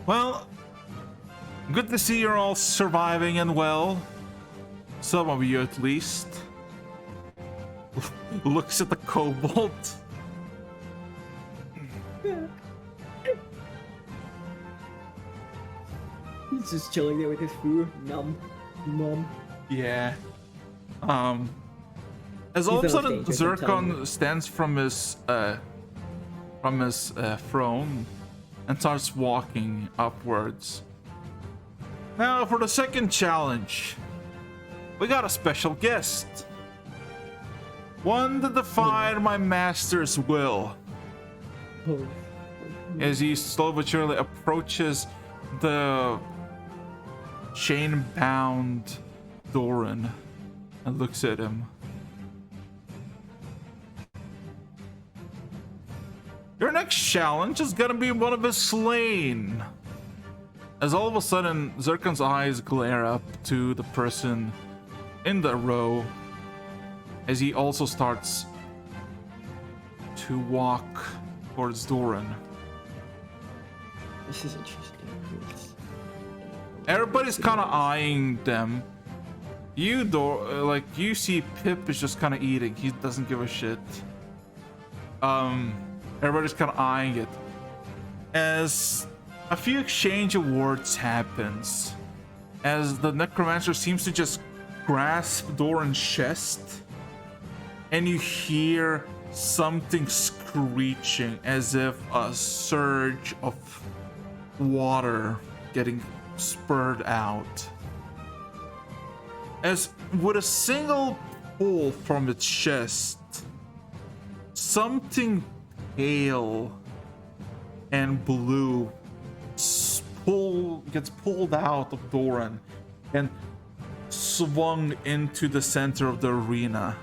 Well, good to see you're all surviving and well. Some of you at least. Looks at the kobold. He's just chilling there with his food. Numb. Numb. Yeah. As all of a He's sudden okay, just don't tell Zircon me. stands from his throne and starts walking upwards. Now for the second challenge, we got a special guest. One that defied my master's will. Oh. As he slowly but surely approaches the chain-bound Doran and looks at him. Your next challenge is gonna be one of his slain. As all of a sudden, Zircon's eyes glare up to the person in the row as he also starts to walk towards Doran. This is interesting. Everybody's kind of eyeing them. You see Pip is just kind of eating. He doesn't give a shit. Everybody's kind of eyeing it. As a few exchange of words happens. As the necromancer seems to just grasp Doran's chest. And you hear something screeching as if a surge of water getting spurred out. As with a single pull from its chest, something pale and blue gets pulled out of Doran and swung into the center of the arena.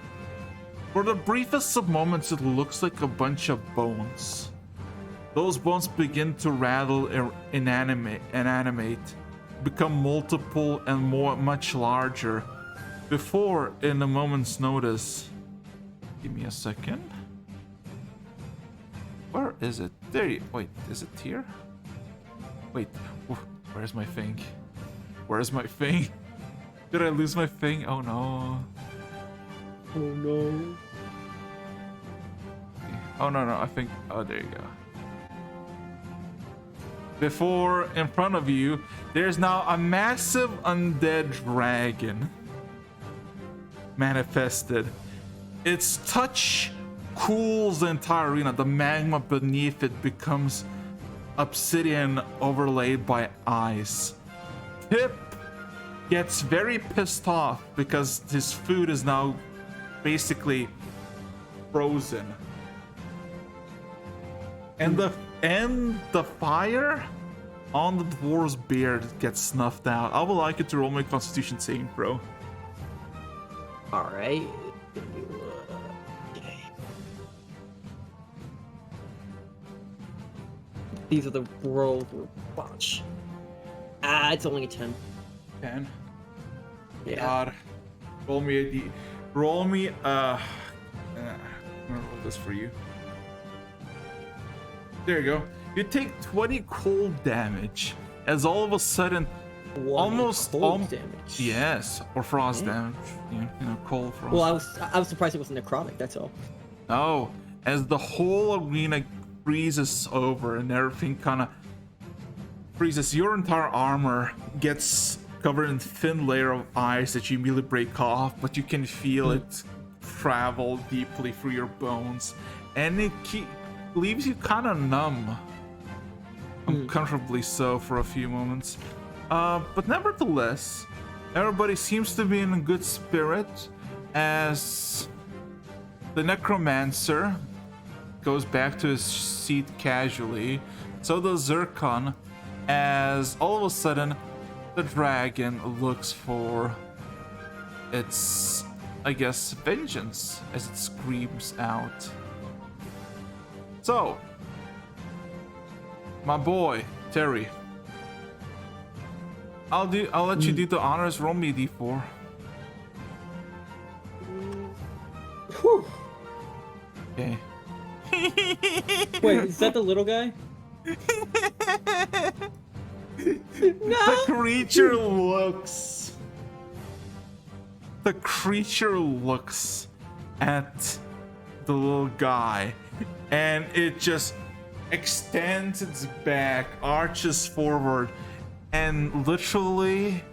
For the briefest of moments, it looks like a bunch of bones. Those bones begin to rattle and animate, become multiple and much larger. Before, in a moment's notice, give me a second. Where is it? There you, wait, is it here? Wait, where's my thing? Where's my thing? Did I lose my thing? Oh no. Oh no. Oh no, I think, oh there you go. Before, in front of you, there's now a massive undead dragon manifested. Its touch cools the entire arena. The magma beneath it becomes obsidian overlaid by ice. Pip gets very pissed off because his food is now basically frozen. And the fire on the dwarf's beard gets snuffed out. I would like you to roll my Constitution saving throw. Alright. These are the rolls we'll watch. It's only a 10. 10. Yeah. God. Roll me a D. Roll me I'm gonna roll this for you. There you go. You take 20 cold damage as all of a sudden almost damage. yes, or frost Okay. damage. You know, cold frost. Well, I was surprised it wasn't necrotic. That's all. Oh, as the whole arena freezes over and everything kind of freezes, your entire armor gets covered in thin layer of ice that you immediately break off, but you can feel it travel deeply through your bones, and it leaves you kind of numb, uncomfortably so for a few moments. But nevertheless, everybody seems to be in a good spirit as the necromancer goes back to his seat casually. So does Zircon, as all of a sudden the dragon looks for its, I guess, vengeance as it screams out. So, my boy, Terry, I'll let you do the honors. Roll me a d4. Whew. Okay. Wait, is that the little guy? The creature looks. The creature looks at the little guy, and it just extends its back, arches forward, and literally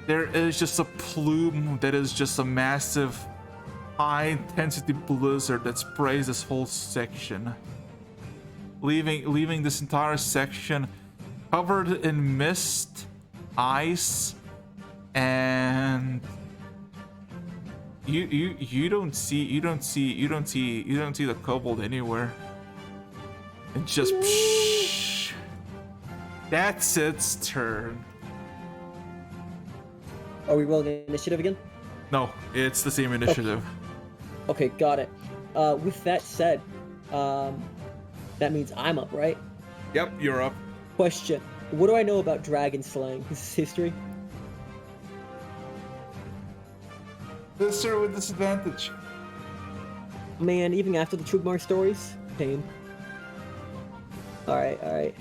there is just a plume that is just a massive high intensity blizzard that sprays this whole section, leaving this entire section covered in mist, ice, and you don't see the kobold anywhere. It's just psh. That's its turn. Are we rolling initiative again? No, it's the same initiative. Okay, got it. With that said, that means I'm up, right? Yep, you're up. Question: what do I know about dragon slaying? This is history. Sister with disadvantage. Man, even after the Trugmar stories, pain. All right.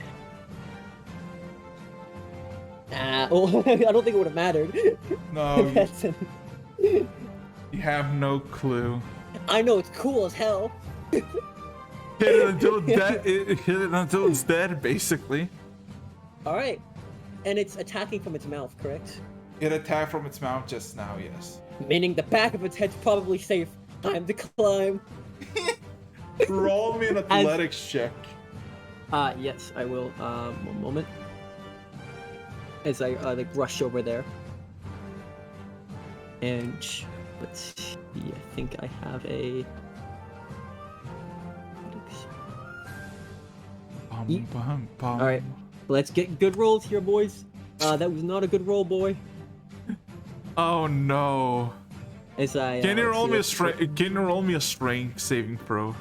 Oh, I don't think it would have mattered. No, That's an- you have no clue. I know it's cool as hell. Hit it until it's dead. Hit it until it's dead, basically. All right, and it's attacking from its mouth, correct? It attacked from its mouth just now, yes. Meaning the back of its head's probably safe. Time to climb. Roll me an athletics check. Yes, I will. One moment. As I like rush over there. And let's see. I think I have a. All right, let's get good rolls here, boys. That was not a good roll, boy. Oh no! As I Can you roll me a see, strength? Can you roll me a strength saving throw?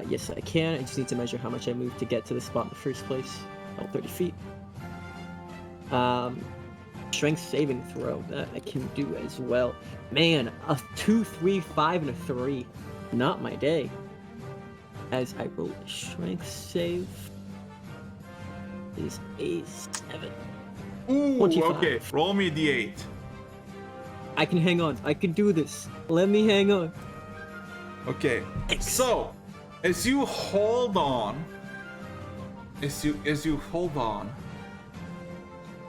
Yes, I can. I just need to measure how much I moved to get to the spot in the first place. Oh, 30 feet. Strength saving throw. That I can do as well. Man, a 2, 3, 5, and a 3. Not my day. As I roll a strength save. Is a 7. Ooh, 25. okay. Roll me a d8. I can hang on. I can do this. Let me hang on. Okay. So, as you hold on,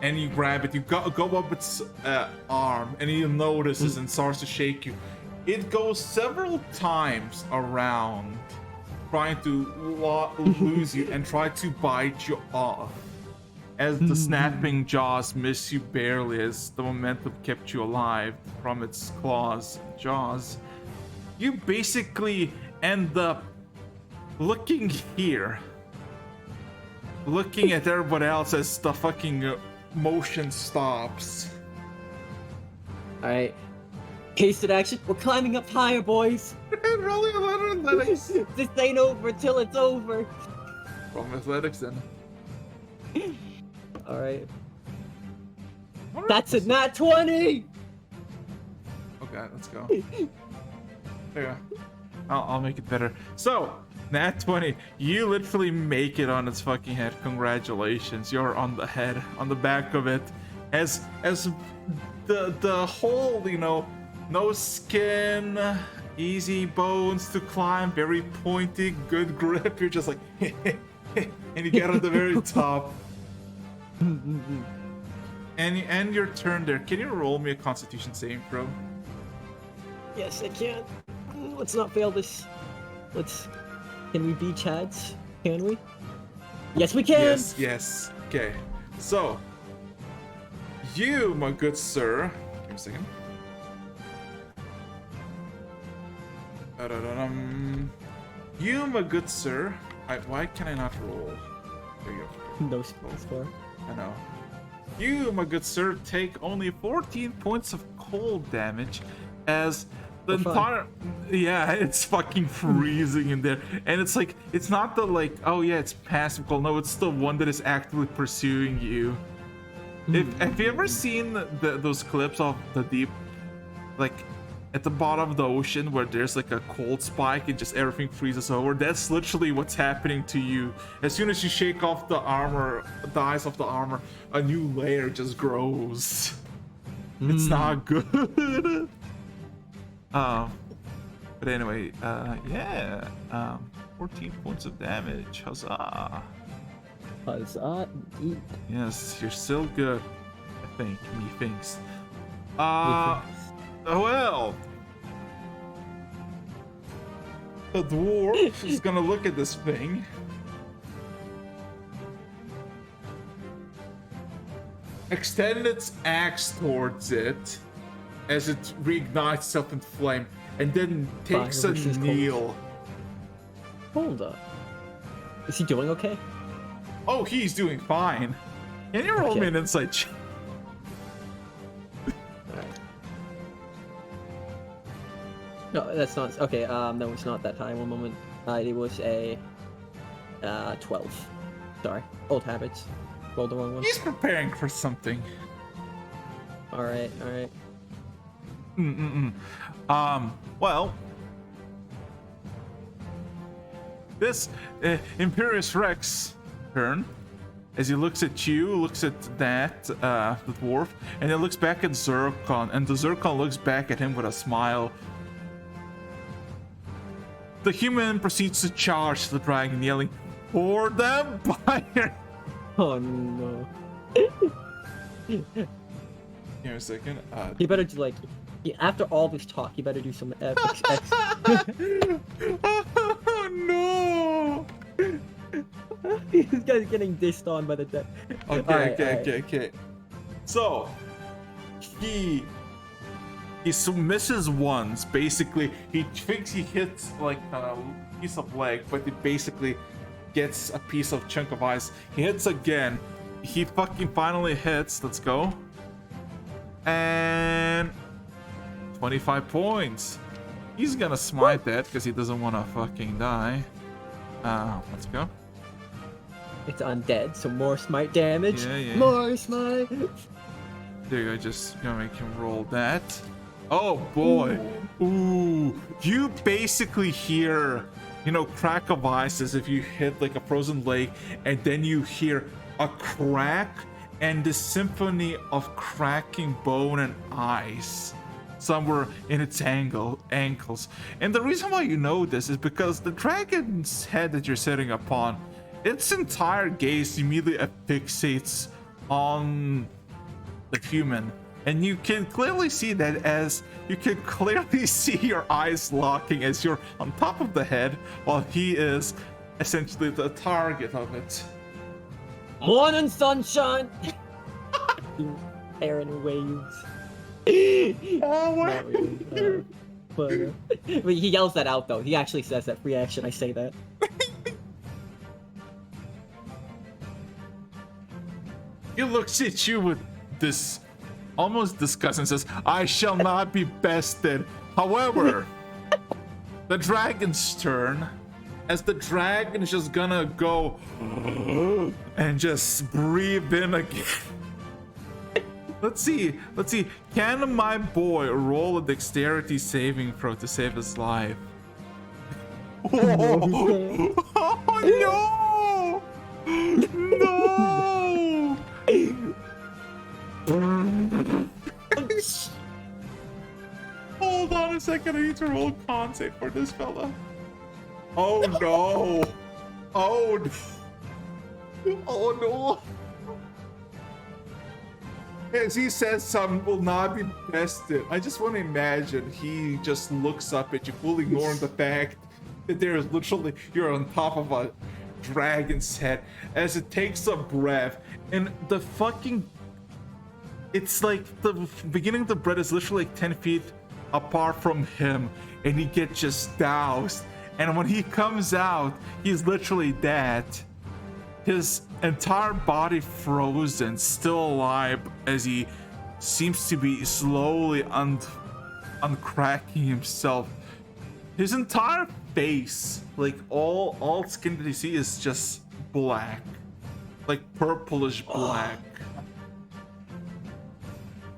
and you grab it, you go up its arm, and you notice it and starts to shake you. It goes several times around, trying to lose you and try to bite you off. As the snapping jaws miss you barely, as the momentum kept you alive from its claws and jaws, you basically end up looking here, looking at everybody else as the fucking motion stops. Alright. Hasted action. We're climbing up higher, boys. Rolling a letter athletics. This ain't over till it's over. From athletics then. Alright. That's a nat 20! Okay, let's go. There you go. I'll make it better. So, nat 20. You literally make it on its fucking head. Congratulations. You're on the head, on the back of it. As the whole, no skin, easy bones to climb, very pointy, good grip. You're just like, and you get on the very top. And you end your turn there. Can you roll me a Constitution saving throw? Yes, I can. Let's not fail this. Can we be Chads? Can we? Yes, we can! Yes. Okay. So, you, my good sir. Give me a second. You, my good sir. Why can I not roll? There you go. No spells for it. I know. You, my good sir, take only 14 points of cold damage as the For fun. entire. Yeah, it's fucking freezing in there. And it's like, it's not the like, oh yeah, it's passive cold. No, it's the one that is actively pursuing you. Have you ever seen those clips of the deep, like at the bottom of the ocean where there's like a cold spike and just everything freezes over? That's literally what's happening to you. As soon as you shake off the armor, the ice off the armor, a new layer just grows. It's not good. But anyway, yeah, 14 points of damage. Huzzah! Huzzah, indeed. Yes, you're still good. I think, methinks. Methinks. Well, the dwarf is gonna look at this thing. Extend its axe towards it as it reignites itself in flame, and then takes Fire a versus cold. kneel. Hold up. Is he doing okay? Oh, he's doing fine. Can you roll Okay. me an insight check? No, that's not. Okay, that was not that high. One moment. It was a 12. Sorry, old habits. Rolled the wrong one. He's preparing for something. All right, all right. Well, this Imperious Rex turn, as he looks at you, looks at that, the dwarf, and then looks back at Zircon, and the Zircon looks back at him with a smile. The human proceeds to charge the dragon, yelling, "For the fire!" Oh no. Give me a second. You better do like. After all this talk, you better do some epic. Oh no! This guy's getting dissed on by the dead. Okay. So he misses once. Basically, he thinks he hits like a piece of leg, but he basically gets a piece of chunk of ice. He hits again. He fucking finally hits. Let's go. And 25 points. He's gonna smite that because he doesn't want to fucking die. Let's go. It's undead, so more smite damage. Yeah. More smite. There you go, just gonna make him roll that. Oh boy. Ooh. You basically hear, crack of ice as if you hit like a frozen lake, and then you hear a crack and the symphony of cracking bone and ice somewhere in its ankles. And the reason why you know this is because the dragon's head that you're sitting upon, its entire gaze immediately fixates on the human. And you can clearly see that as you can clearly see your eyes locking as you're on top of the head while he is essentially the target of it. Morning sunshine. Aaron waves. Oh, Not really, but he yells that out though. He actually says that. Free action. I say that. He looks at you with this almost disgust and says, "I shall not be bested." However, the dragon's turn, as the dragon is just gonna go and just breathe in again. Let's see. Can my boy roll a dexterity saving throw to save his life? Oh, no! No! Hold on a second, I need to roll con save for this fella. Oh no! Oh no! Oh no! As he says, some will not be bested. I just want to imagine he just looks up at you, fully ignoring the fact that there is literally, you're on top of a dragon's head, as it takes a breath, and the fucking, it's like the beginning of the breath is literally like 10 feet apart from him, and he gets just doused. And when he comes out, he's literally dead. his entire body frozen, still alive, as he seems to be slowly uncracking himself. His entire face, like all skin that you see, is just black, like purplish black.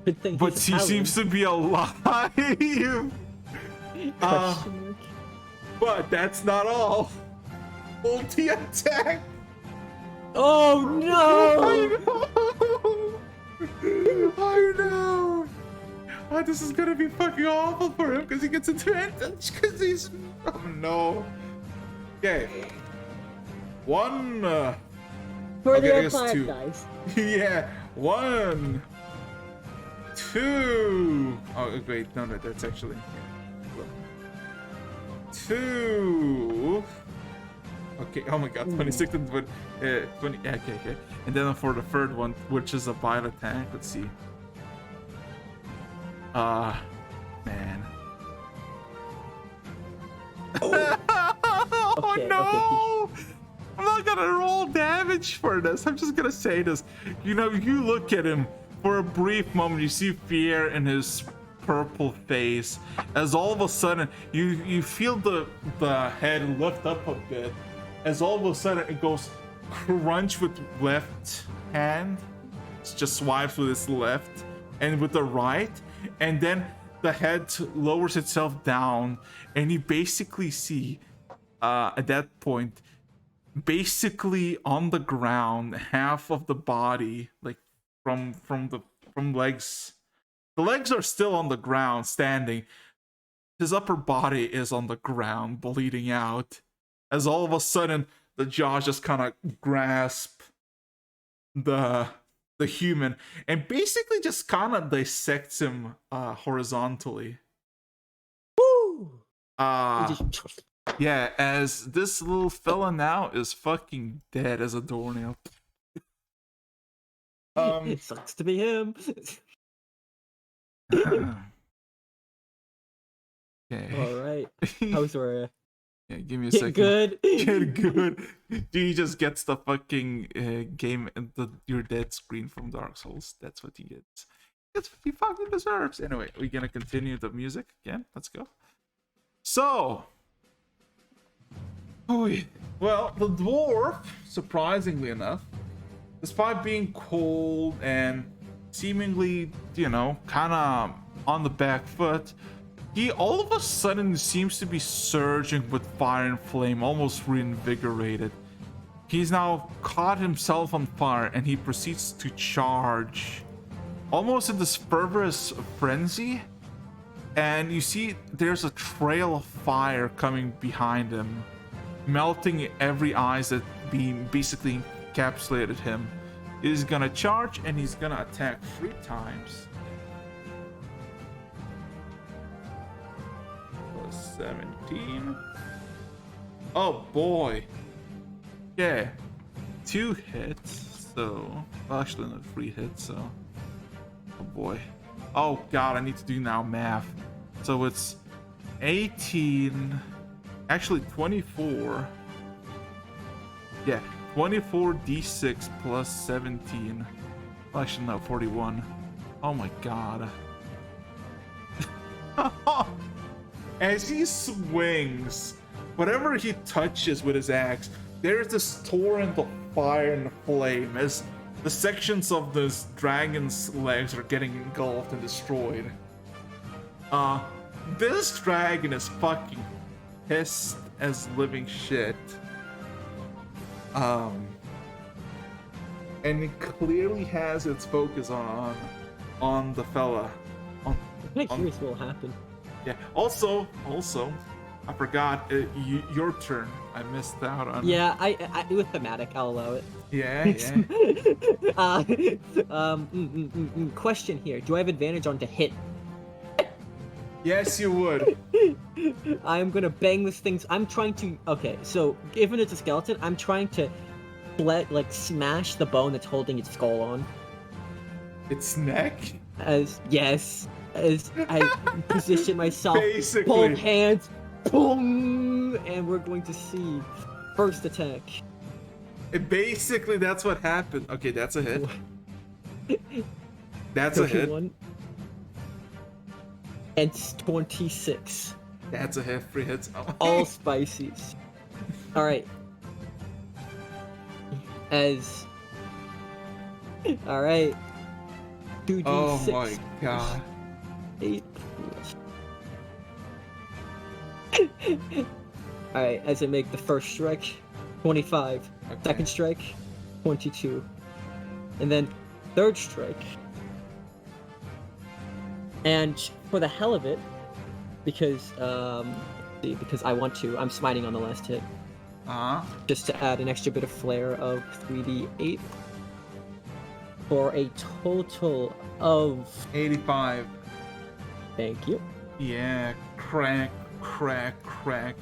Good thing But he's he a seems to be alive. paladin. Question mark. But that's not all. Multi attack. Oh no! I know. Oh, this is gonna be fucking awful for him because he gets advantage because he's. Oh no. Okay. One. For Okay, I the guess Empire, two. guys. Yeah. 1, 2. Oh wait, no, that's actually. 2. Okay. Oh my God. 26 and 20. 20. Yeah, okay. And then for the third one, which is a bite attack. Let's see. Man. Oh Okay, no! I'm not gonna roll damage for this. I'm just gonna say this. You know, you look at him for a brief moment. You see fear in his purple face, as all of a sudden you feel the head lift up a bit. As all of a sudden it goes crunch with left hand. It just swipes with his left and with the right, and then the head lowers itself down, and you basically see at that point, basically on the ground, half of the body, like from legs. The legs are still on the ground, standing. His upper body is on the ground, bleeding out. As all of a sudden, the jaws just kind of grasp the human and basically just kind of dissects him horizontally. Woo! Uh, Just- yeah, as this little fella now is fucking dead as a doornail. It sucks to be him. Okay. All right. How's our Yeah, give me a getting second. good? Get good. He just gets the fucking game and your dead screen from Dark Souls. That's what he gets. That's what he fucking deserves. Anyway, we're gonna continue the music again. Let's go. So, well, the dwarf, surprisingly enough, despite being cold and seemingly, you know, kind of on the back foot, he all of a sudden seems to be surging with fire and flame, almost reinvigorated. He's now caught himself on fire and he proceeds to charge, almost in this fervorous frenzy. And you see there's a trail of fire coming behind him, melting every eyes that basically encapsulated him. He's gonna charge and he's gonna attack 3 times. Plus 17. Oh boy. Yeah. 2 hits. So, well, actually, no, 3 hits. So, oh boy. Oh god, I need to do now math. So it's 18. Actually, 24. Yeah, 24 d6 plus 17. Well, actually, no, 41. Oh my god. As he swings, whatever he touches with his axe, there's this torrent of fire and flame as the sections of this dragon's legs are getting engulfed and destroyed. This dragon is fucking pissed as living shit. And it clearly has its focus on the fella. I'm curious what will happen. Yeah. Also, I forgot your turn. I missed out on. Yeah, I with thematic, I'll allow it. Yeah. Question here: do I have advantage on to hit? Yes, you would. I'm gonna bang this thing. I'm trying to. Okay, so given it's a skeleton, I'm trying to, smash the bone that's holding its skull on. Its neck. As I position myself, Basically. both hands, boom, and we're going to see first attack. Basically, that's what happened. Okay, that's a hit. That's a hit. 21. And 26. That's a hit. 3 hits. Oh. All spices. All right. All right. 2d6. Oh my god. 8. All right. As I make the first strike, 25. Okay. Second strike, 22. And then third strike. And for the hell of it, because I want to, I'm smiting on the last hit. Just to add an extra bit of flair of 3d8 for a total of 85. Thank you. Yeah, crack. Cracked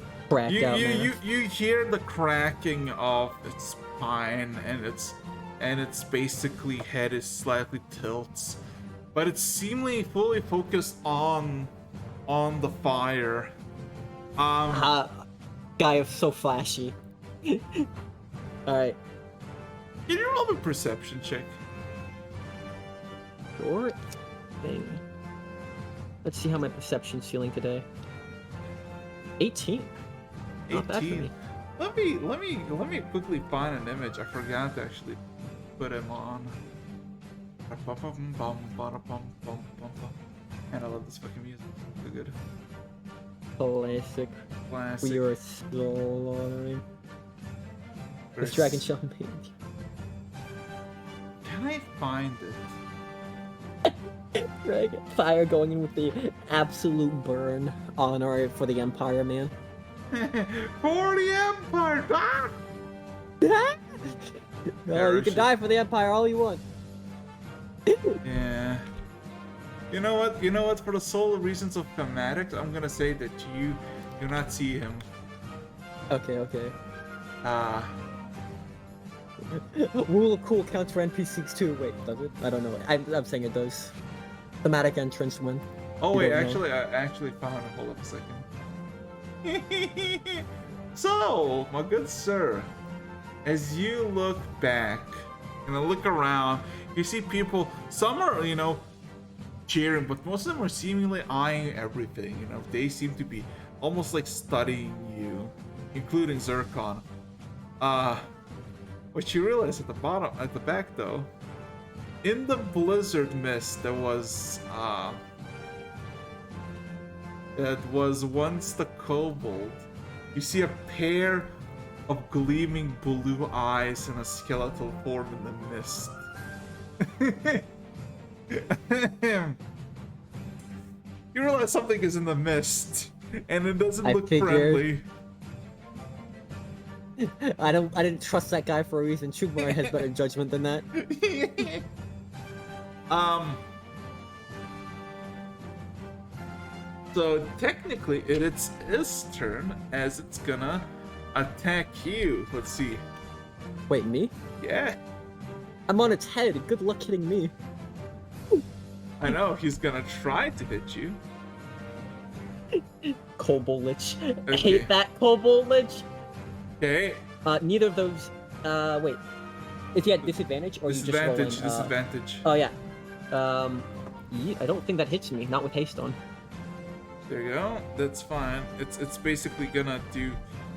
You out, man. hear the cracking of its spine, and its basically head is slightly tilts, but it's seemingly fully focused on the fire. Guy is so flashy. Alright. Can you roll a perception check? Sure thing. Let's see how my perception's feeling today. 18. Not bad for 18. me. Let me quickly find an image. I forgot to actually put him on. And I love this fucking music. So good. Classic. Classic. We are slaughtering. This Vers- dragon shall mage. Can I find it? Dragon fire going in with the absolute burn honor for the Empire, man. For the Empire! Ah! No, you can die for the Empire all you want. Yeah. You know what? For the sole reasons of thematics, I'm gonna say that you do not see him. Okay. Uh, Rule of Cool counts for NPCs too. Wait, does it? I don't know. I'm saying it does. Thematic entrance win. oh You wait, don't know. actually, I actually found it. Hold up a second. So, my good sir, as you look back and look around, you see people. Some are, cheering, but most of them are seemingly eyeing everything. They seem to be almost like studying you, including Zircon. What you realize at the back though, in the blizzard mist that was once the kobold, you see a pair of gleaming blue eyes and a skeletal form in the mist. You realize something is in the mist, and it doesn't I look figured. friendly. I didn't trust that guy for a reason. Chugmar has better judgment than that. So technically, it's his turn, as it's gonna attack you. Let's see. Wait, me? Yeah, I'm on its head. Good luck hitting me. I know he's gonna try to hit you. Kobold Lich. I Okay. hate that Kobold Lich. Okay, Neither of those. Wait. Is he at disadvantage or you just rolling? disadvantage. Oh yeah. I don't think that hits me. Not with haste on. There you go. That's fine. It's basically gonna do.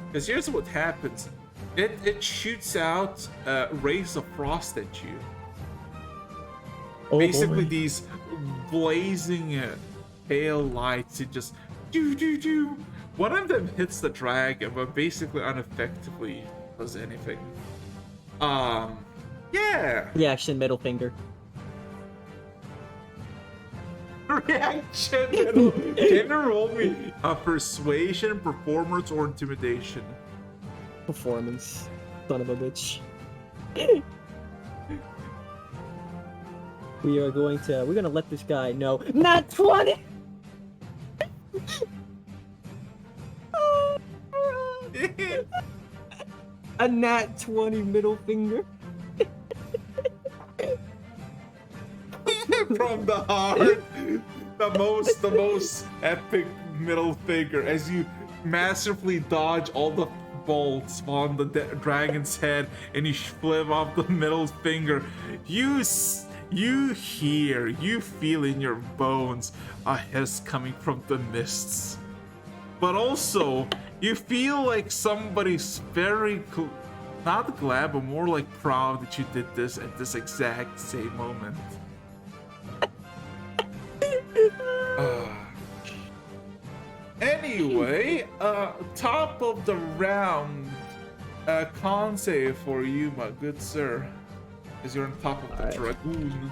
Because here's what happens. It shoots out rays of frost at you. Oh, Basically, boy. these blazing pale lights. It just do. One of them hits the dragon, but basically unaffectively does anything. Yeah. Reaction middle finger. Reaction. Can you roll me a persuasion, performance, or intimidation? Performance. Son of a bitch. We're gonna let this guy know. Not 20! A nat 20 middle finger. From the heart, the most epic middle finger as you masterfully dodge all the bolts on the dragon's head, and you flip off the middle finger. You feel in your bones a hiss coming from the mists. But also, you feel like somebody's very, not glad, but more like proud that you did this at this exact same moment. Anyway, top of the round, con save for you, my good sir, as you're on top of the dragoon.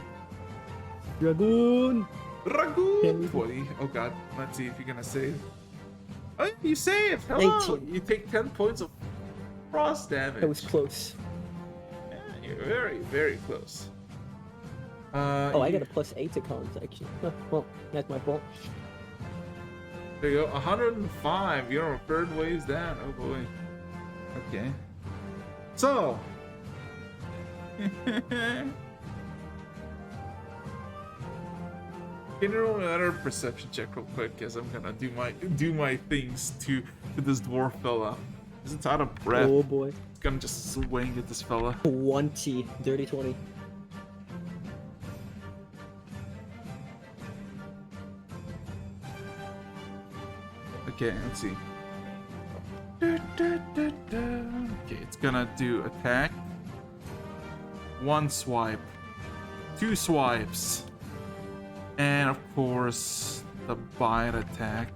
Dragoon! Dragoon! 20. Oh god, let's see if you're gonna save. Oh, yeah, you saved! Hello! 18. You take 10 points of frost damage. That was close. Yeah, you're very, very close. Oh, I got a +8 to cons, actually. Huh, well, that's my fault. There you go, 105. You're a third ways down. Oh boy. Okay. So. Can you roll another perception check real quick, as I'm gonna do my things to this dwarf fella. Because it's out of breath. Oh boy. It's gonna just swing at this fella. 20. Dirty 20. Okay, let's see. Okay, it's gonna do attack. 1 swipe. 2 swipes. And of course, the bite attack.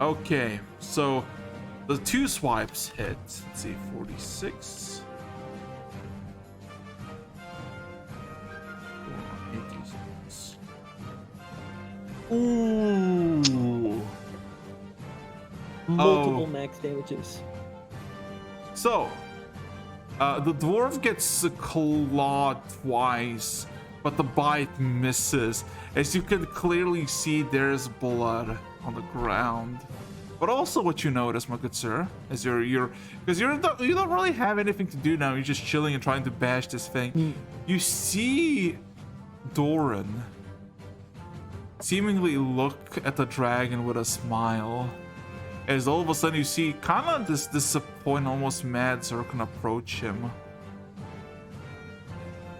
Okay, so the 2 swipes hit. Let's see, 46. 86. Ooh. Multiple max damages. So, the dwarf gets clawed twice, but the bite misses. As you can clearly see, there's blood on the ground. But also, what you notice, my good sir, is you don't really have anything to do now. You're just chilling and trying to bash this thing. You see Doran seemingly look at the dragon with a smile. As all of a sudden you see kind of this disappointed, almost mad Zircon approach him.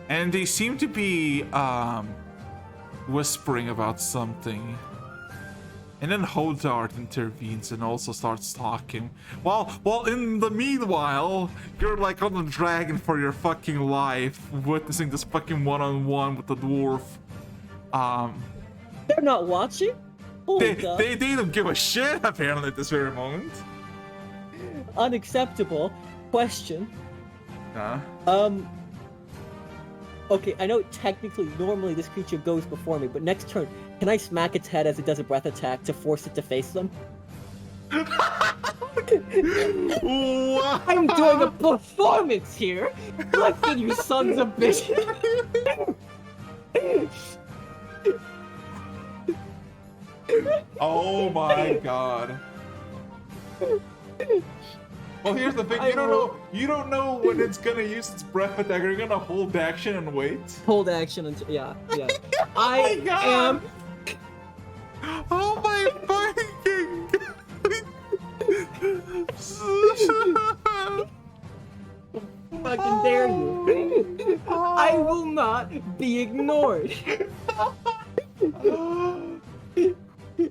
And they seem to be whispering about something. And then Hodart intervenes and also starts talking. While in the meanwhile, you're like on the dragon for your fucking life, witnessing this fucking one-on-one with the dwarf. They're not watching? They don't give a shit apparently at this very moment. Unacceptable. Question. Huh? Okay, I know technically, normally this creature goes before me, but next turn, can I smack its head as it does a breath attack to force it to face them? Wow. I'm doing a performance here! Listen, you sons of bitches! Oh my god. Well, here's the thing, you don't know when it's gonna use its breath attack. Are you gonna hold action and wait? Hold action until, yeah. my God. Oh my fucking Fucking dare you. I will not be ignored.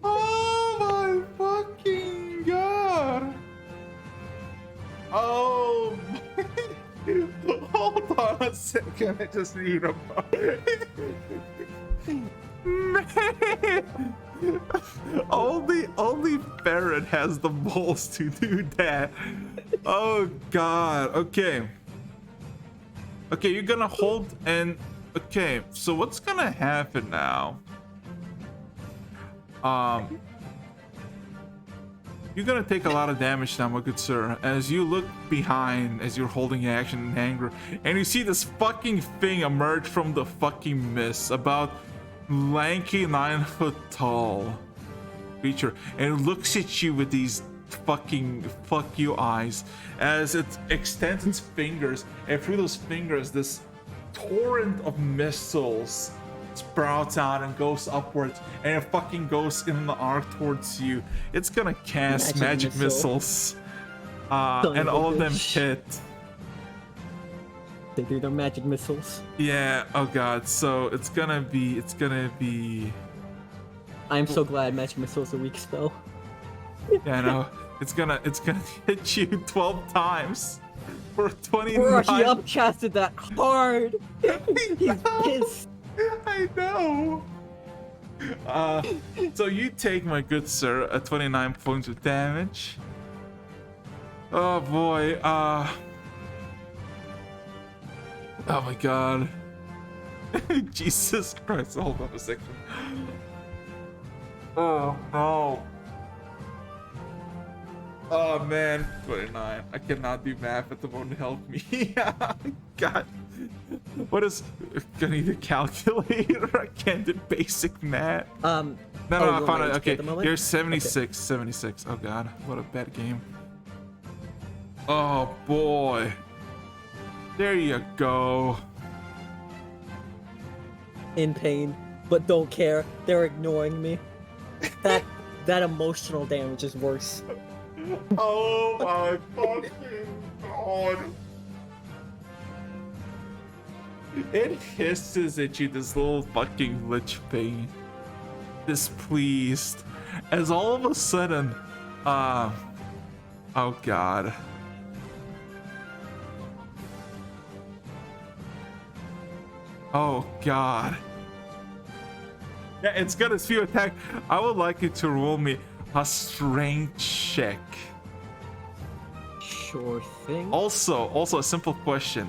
Oh my fucking god! Oh my... Hold on a second, I just need a man. Only Ferron has the balls to do that. Oh god. Okay, you're gonna hold and okay, so what's gonna happen now? You're gonna take a lot of damage now, my good sir, as you look behind as you're holding action in anger, and you see this fucking thing emerge from the fucking mist, about lanky 9 foot tall creature, and it looks at you with these fucking fuck you eyes as it extends its fingers, and through those fingers this torrent of missiles sprouts out and goes upwards, and it fucking goes in the arc towards you. It's gonna cast magic missiles. And all of them hit. They do their magic missiles. Yeah, oh god, so it's gonna be I'm so glad magic missiles a weak spell. yeah, I know. It's gonna hit you 12 times for 29. Bro, he upcasted that hard. He's pissed. I know. So you take, my good sir, 29 points of damage. Oh boy, oh my god. Jesus Christ, hold on a second. Oh no. Oh man, 29. I cannot do math at the moment. Help me. God. What is... I need a calculator. I can't do basic math. No, I found it. Okay, here's 76. Okay. 76. Oh god, what a bad game. Oh boy. There you go. In pain, but don't care. They're ignoring me. That emotional damage is worse. Oh my fucking god. It hisses at you, this little fucking lich thing. Displeased. As all of a sudden, oh god. Oh god. Yeah, it's got its few attack. I would like you to roll me a strength check. Sure thing. Also a simple question.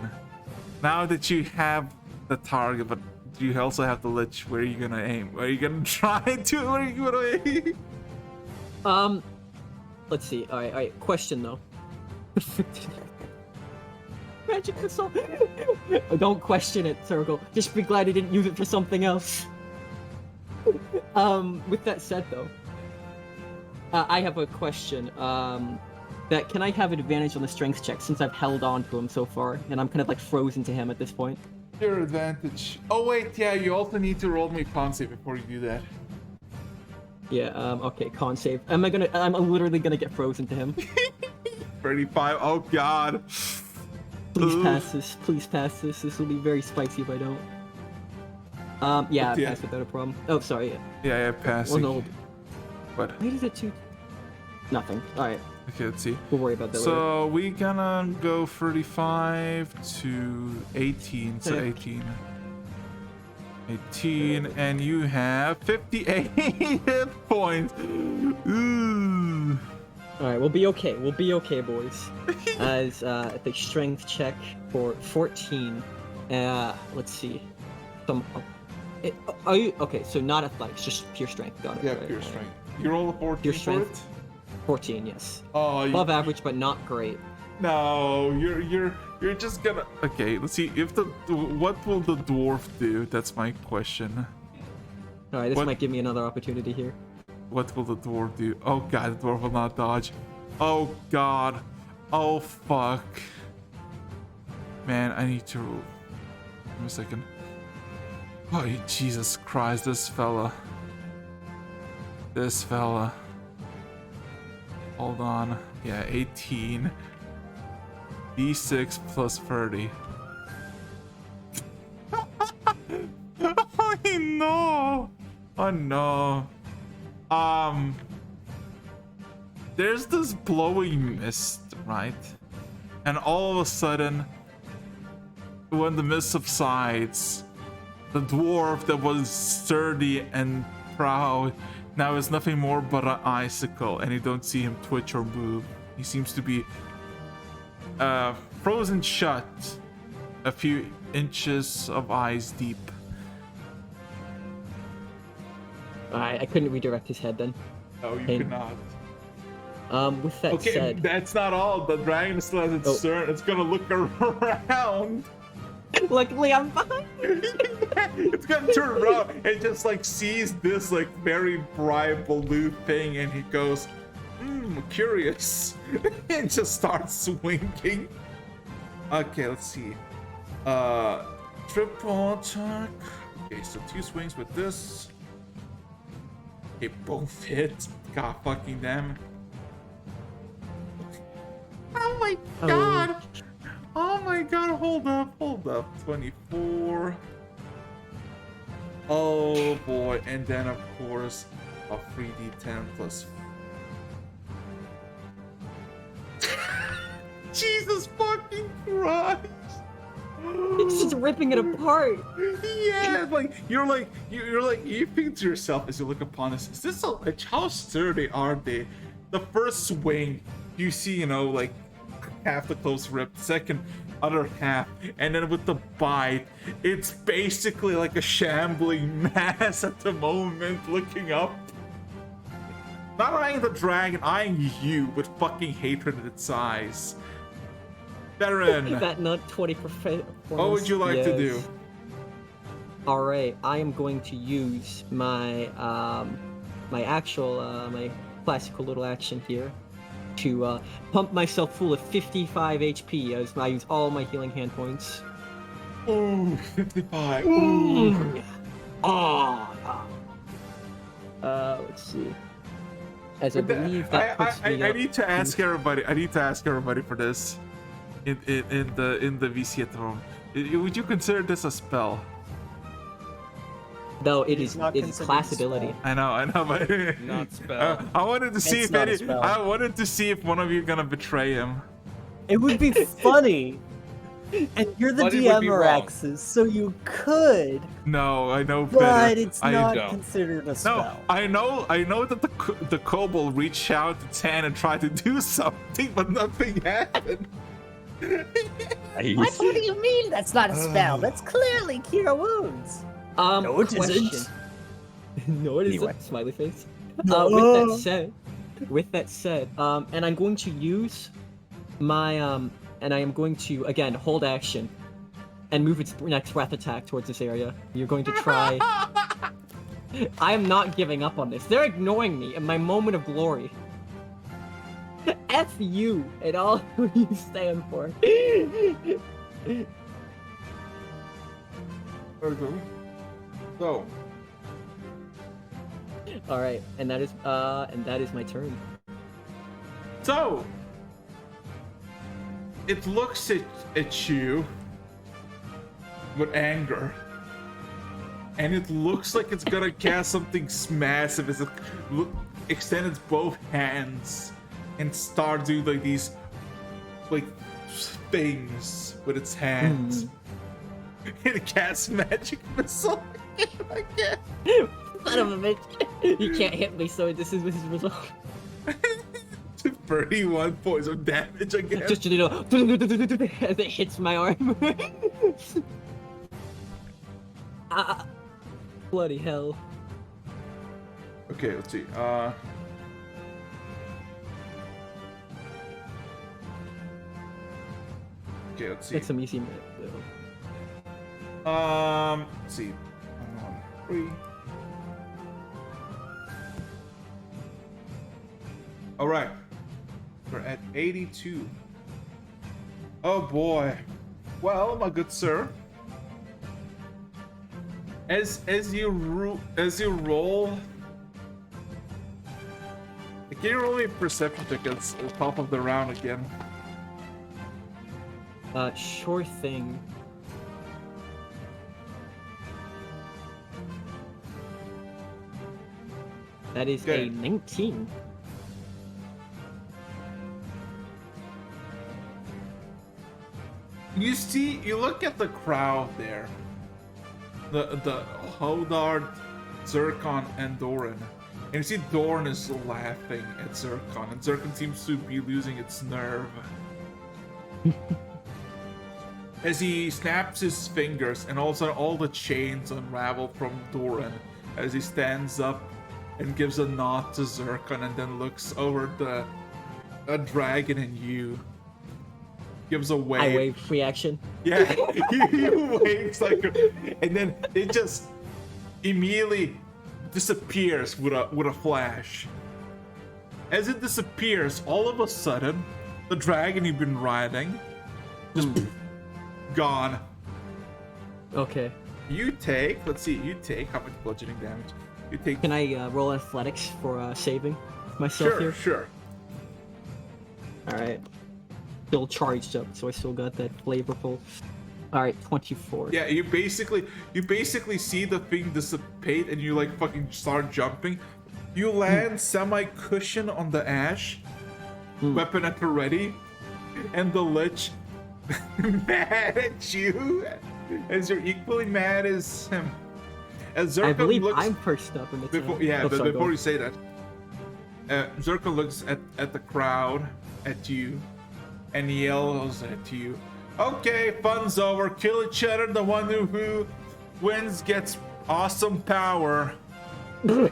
Now that you have the target, but you also have the lich, where are you gonna aim? Where are you gonna try to? Where are you gonna aim? Let's see. All right. Question though. Magic missile. Don't question it, Circle. Just be glad he didn't use it for something else. With that said though, I have a question. That can I have advantage on the strength check since I've held on to him so far, and I'm kind of like frozen to him at this point. Your advantage. Oh wait, yeah, you also need to roll me con save before you do that. Yeah. Okay. Con save. I'm literally gonna get frozen to him. 35. Oh god. Please pass this. Please pass this. This will be very spicy if I don't. Yeah, I passed without a problem. Oh, sorry. Yeah, passing. Well, no. What? Why is it two? Nothing. All right. Okay, let's see. We'll worry about that later. So we gonna go 35 to 18. So 18. 18, and you have 58 hit points. Ooh. All right, we'll be okay. We'll be okay, boys. As the strength check for 14. Let's see. Are you okay? So not athletics, just pure strength. Got it. Yeah, right, pure right. strength. You roll a 14 Pure for strength. it? 14, yes. Oh, Above average, but not great. No, you're just gonna. Okay, let's see if what will the dwarf do? That's my question. All right, this might give me another opportunity here. What will the dwarf do? Oh god, the dwarf will not dodge. Oh god. Oh fuck. Man, I need to. Give me a second. Oh Jesus Christ, this fella. Hold on. Yeah, 18. D6 plus 30. Oh no. Oh no. There's this blowing mist, right? And all of a sudden, when the mist subsides, the dwarf that was sturdy and proud now is nothing more but an icicle, and you don't see him twitch or move. He seems to be frozen shut, a few inches of eyes deep. I couldn't redirect his head then. No, you could not. With that said, that's not all. The dragon still has its turn. It's gonna look around. Luckily, I'm fine. It's gonna turn around and just like sees this like very bright blue thing, and he goes, curious, and just starts swinging. Okay, let's see. Triple attack, Okay, so 2 swings with this. Okay, both hits. God fucking damn. Oh my god! Oh my god, hold up. 24. Oh boy, and then of course a 3d10 plus. Jesus fucking Christ! It's just ripping it apart. Yeah, you think to yourself as you look upon this, is this like how sturdy are they? The first swing, you see, like half the close ripped, second other half, and then with the bite, it's basically like a shambling mass at the moment, looking up. Not eyeing the dragon, eyeing you with fucking hatred in its eyes. Ferron, That nut 20%. what would you like to do? All right, I am going to use my my classical little action here to pump myself full of 55 HP as I use all my healing hand points. Ooh, 55. Ooh. Let's see. As I believe that puts me I up need to ask everybody. I need to ask everybody for this. In the VC at home, would you consider this a spell? though it It's is not it's considered class a spell. ability. I know, but Not spell. I wanted to see It's if not a any. spell. I wanted to see if one of you gonna betray him. It would be funny. And you're the But it would be DM, wrong. Araxes, so you could, No, I know but better. it's I not don't. considered a No, spell. I know that the kobold reached out to Tan and tried to do something, but nothing happened. What do you mean that's not a spell? That's clearly cure wounds. No, it Question. isn't. No, it Anyway. isn't. Smiley face. No. With that said, and I'm going to use my and I am going to again hold action and move its next breath attack towards this area. You're going to try. I am not giving up on this. They're ignoring me in my moment of glory. F you and all you stand for. So, All right, and that is my turn. So, it looks at you with anger, and it looks like it's gonna cast something massive as it extends both hands and start doing like these things with its hands. It casts magic missile again. Son of a bitch! You can't hit me, so this is his result. 31 points of damage again. Just as it hits my arm. Bloody hell! Okay, let's see. Okay, let's see. That's some easy math, though. Let's see. 3. All right, we're at 82. Oh boy. Well, my good sir, as you roll, can you roll me a perception check at the top of the round again? Sure thing. That is Okay. a 19. You look at the crowd there. The Hodard, Zircon, and Doran. And you see Doran is laughing at Zircon, and Zircon seems to be losing its nerve. As he snaps his fingers, and also all the chains unravel from Doran as he stands up and gives a nod to Zircon and then looks over the dragon and you. Gives a wave. I wave reaction. Yeah, he waves like, and then it just immediately disappears with a flash. As it disappears, all of a sudden, the dragon you've been riding just gone. Okay. You take. Let's see. You take how much bludgeoning damage? You take. Can I roll athletics for saving myself Sure. here? Sure. All right. Still charged up, so I still got that flavorful. All right, 24. Yeah, you basically see the thing dissipate, and you like fucking start jumping. You land semi-cushion on the ash, weapon at the ready, and the lich mad at you as you're equally mad as him. As Zirka I believe looks, I'm first up in the before, town. yeah, Oh, but sorry, before go you say that, Zirka looks at the crowd, at you, and yells at you. Okay, fun's over. Kill each other. The one who wins gets awesome power. on.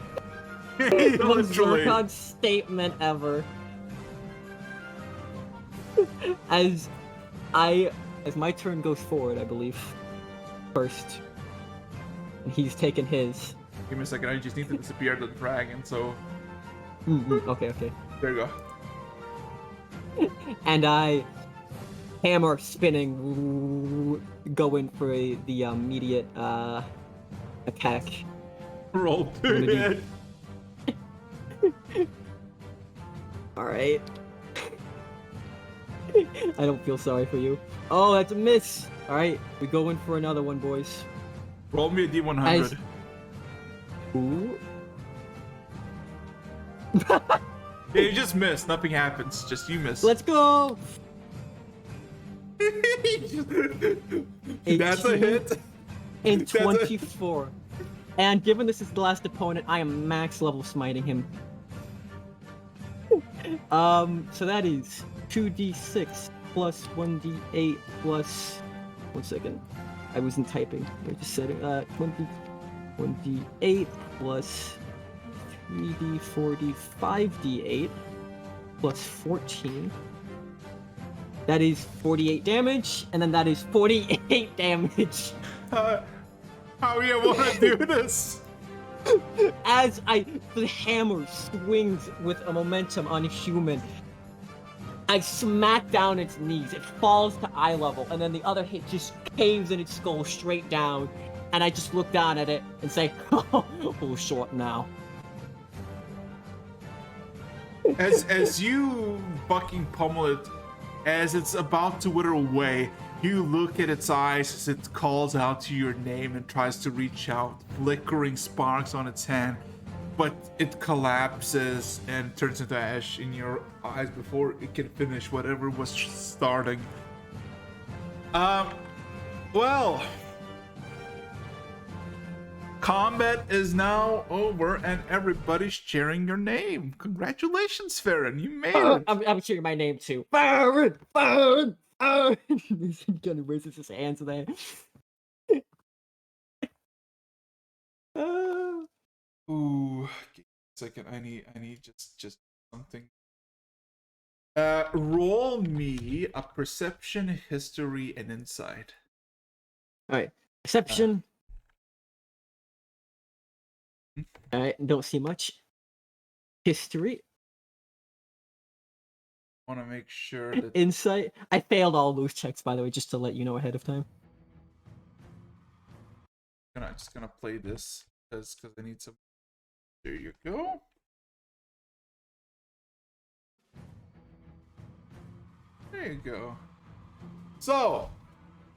Most Literally. Zircon statement ever. As my turn goes forward, I believe. First. And he's taken his. Give me a second. I just need to disappear the dragon. So Okay. there you go. And I hammer spinning, going for the immediate attack. Roll I'm gonna to do- hit. All right. I don't feel sorry for you. Oh, that's a miss. All right, we go in for another one, boys. Roll me a D100. Ooh. Yeah, you just missed. Nothing happens. Just you miss. Let's go. That's a hit. In That's a- 24. And given this is the last opponent, I am max level smiting him. So that is 2d6 plus 1d8 plus. 1 second. I wasn't typing. I just said it. 1d8 plus 3d4d 5d8 plus 14. That is 48 damage, and then that is 48 damage. How you want to do this? As the hammer swings with a momentum unhuman, I smack down its knees. It falls to eye level, and then the other hit just caves in its skull straight down. And I just look down at it and say, "Oh, short now." As you fucking pummel it, as it's about to wither away, you look at its eyes as it calls out to your name and tries to reach out, flickering sparks on its hand, but it collapses and turns into ash in your eyes before it can finish whatever was starting. Well, combat is now over and everybody's cheering your name. Congratulations, Ferron, you made it. I'm cheering my name too. Ferron! Ferron! Ferron! He kind of raises his hands in there. Ooh, give me a second. I need just something. Roll me a perception, history, and insight. Alright. Perception. Alright, don't see much. History. Want to make sure that Insight. I failed all those checks, by the way, just to let you know ahead of time. I'm just gonna play this because I need some. There you go. There you go. So,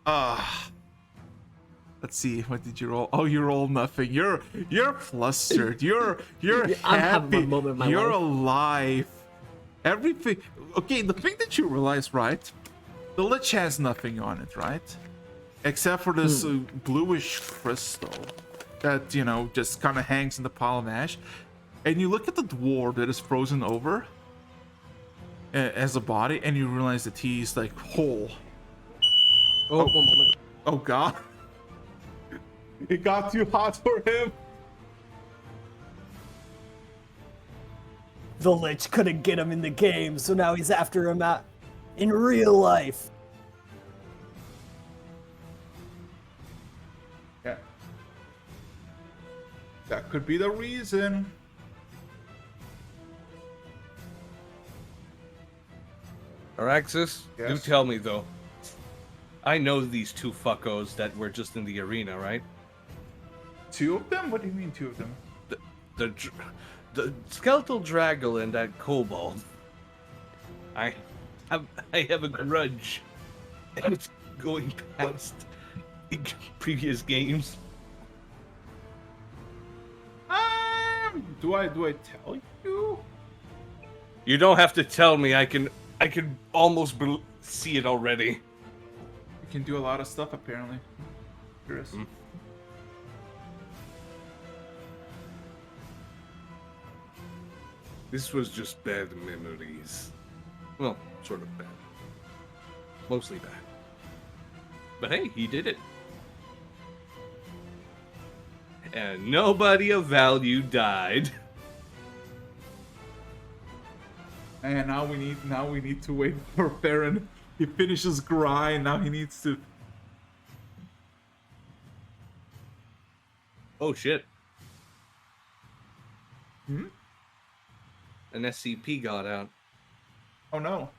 let's see. What did you roll? Oh, you rolled nothing. You're flustered. You're I'm having happy. a moment of my You're life. alive. Everything. Okay, the thing that you realize, right? The lich has nothing on it, right? Except for this bluish crystal that, you know, just kind of hangs in the pile of ash. And you look at the dwarf that is frozen over as a body, and you realize that he's like whole. Oh, 1 moment. Oh god. It got too hot for him. The Lich couldn't get him in the game, so now he's after him in real life. Yeah. That could be the reason. Araxis, do Yes? tell me though. I know these two fuckos that were just in the arena, right? two of them? What do you mean two of them? The skeletal dragon and that kobold. I have a grudge. And it's going past previous games. Do I tell you? You don't have to tell me. I can almost see it already. You can do a lot of stuff apparently. Curious. This was just bad memories. Well, sort of bad. Mostly bad. But hey, he did it. And nobody of value died. And now we need to wait for Ferron. He finishes grind. Now he needs to. Oh shit. Hmm? An SCP got out. Oh no.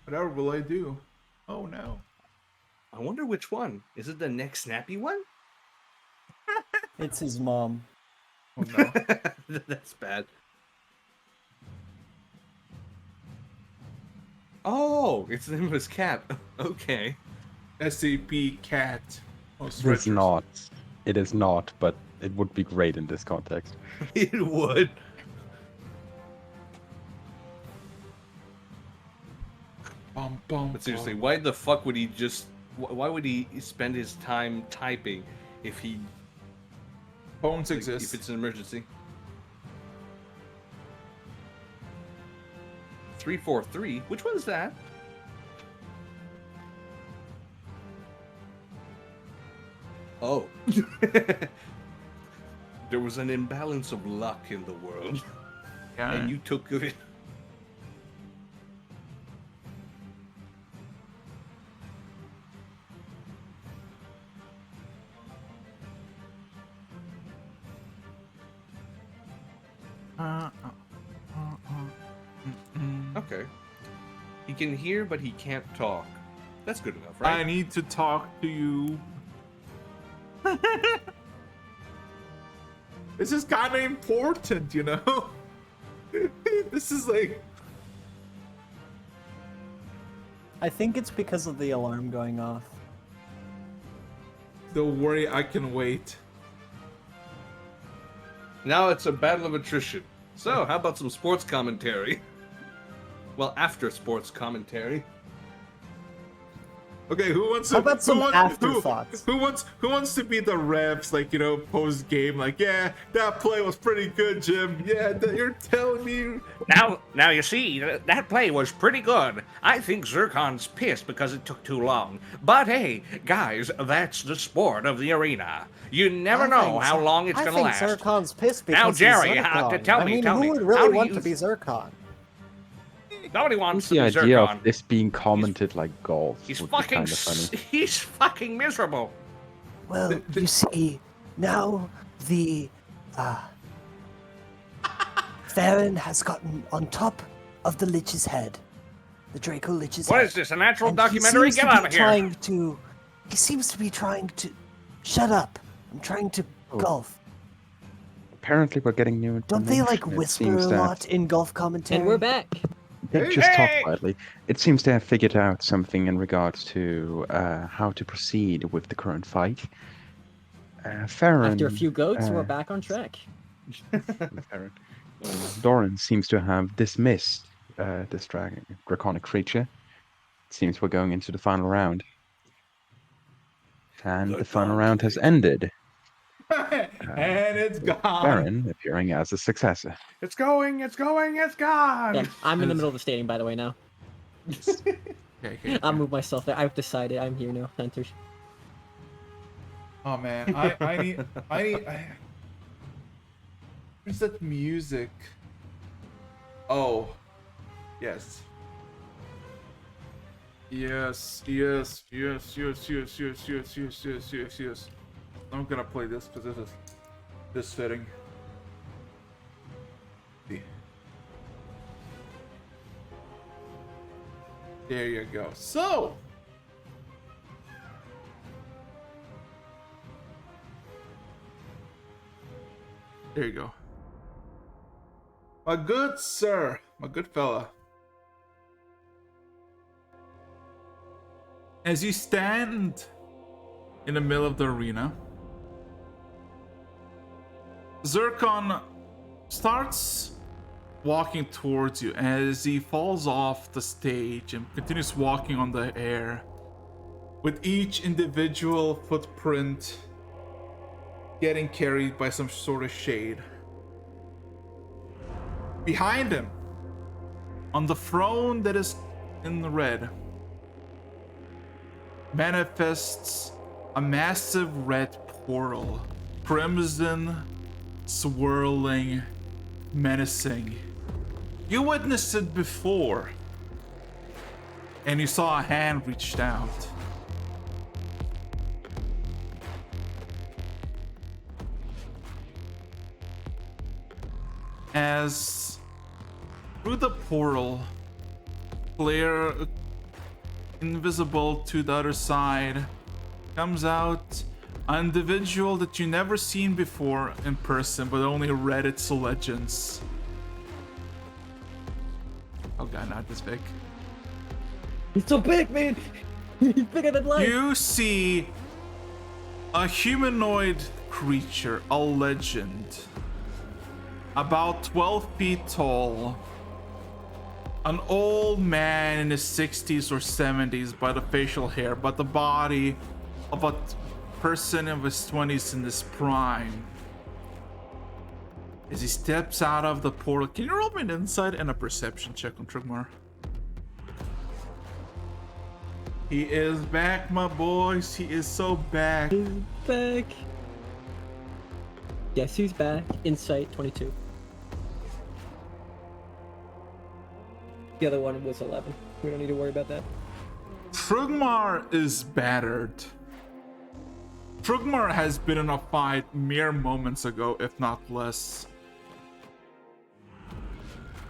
Whatever will I do? Oh no. I wonder which one. Is it the next snappy one? It's his mom. Oh no. That's bad. Oh, its name was Cat. Okay. SCP cat. Oh, It is stretchers. not. It is not, but it would be great in this context. It would. Bum, bum, But seriously, bum. why the fuck would he just... Why would he spend his time typing if he... Phones If exist. it's an emergency? 343? Which one's that? Oh. There was an imbalance of luck in the world, Yeah. and you took of it. Okay. He can hear, but he can't talk. That's good enough, I right? need to talk to you. This is kind of important, you know? This is like... I think it's because of the alarm going off. Don't worry, I can wait. Now it's a battle of attrition. So, how about some sports commentary? Well, after sports commentary. Okay, who wants to? How about some who, afterthoughts? Who wants to be the refs? Like, you know, post game. Like, yeah, that play was pretty good, Jim. Yeah, you're telling me. Now you see, that play was pretty good. I think Zircon's pissed because it took too long. But hey, guys, that's the sport of the arena. You never know how long it's gonna last. I think Zircon's pissed because Now, Jerry, he's Zircon. tell I me, mean, tell who me, would how really do want you- to be Zircon? Nobody What's wants the to be idea Zircon. of this being commented like golf? He's would be fucking, kind of funny. he's fucking miserable. Well, you see, now the Ferron has gotten on top of the Lich's head, the Draco Lich's head. What is this, a natural And documentary? He seems Get to out be of here. trying to. He seems to be trying to. Shut up! I'm trying to golf. Apparently, we're getting new Don't information. they like It whisper seems a that lot in golf commentary? And we're back. they Hey! just talk Hey! quietly. It seems they have figured out something in regards to how to proceed with the current fight. Ferron, After a few goats, we're uh, back on track. Ferron, Doran seems to have dismissed this draconic creature. It seems we're going into the final round. And the final round has ended. And it's gone. Ferron appearing as a successor. It's going, it's gone! Yeah, I'm in the middle of the stadium, by the way, now. Okay. I'll move myself there. I've decided I'm here now, Centers. Oh man, I need. Where's that music? Oh, yes. Yes. I'm gonna play this because this fitting. There you go. So. There you go. My good sir, my good fella. As you stand in the middle of the arena, Zircon starts walking towards you as he falls off the stage and continues walking on the air, with each individual footprint getting carried by some sort of shade. Behind him, on the throne that is in the red, manifests a massive red portal, crimson, swirling, menacing. You witnessed it before, and you saw a hand reached out. As through the portal, flare invisible to the other side, comes out an individual that you never seen before in person, but only read its legends. Oh god, not this big. He's so big, man. He's bigger than life. You see a humanoid creature, a legend, about 12 feet tall. An old man in his 60s or 70s by the facial hair, but the body of a person in his 20s in his prime. As he steps out of the portal, can you roll me an insight and a perception check on Trigmar? He is back, my boys. He is so back. He's back. Guess who's back? Insight 22. The other one was 11. We don't need to worry about that. Trugmar is battered. Trugmar has been in a fight mere moments ago, if not less.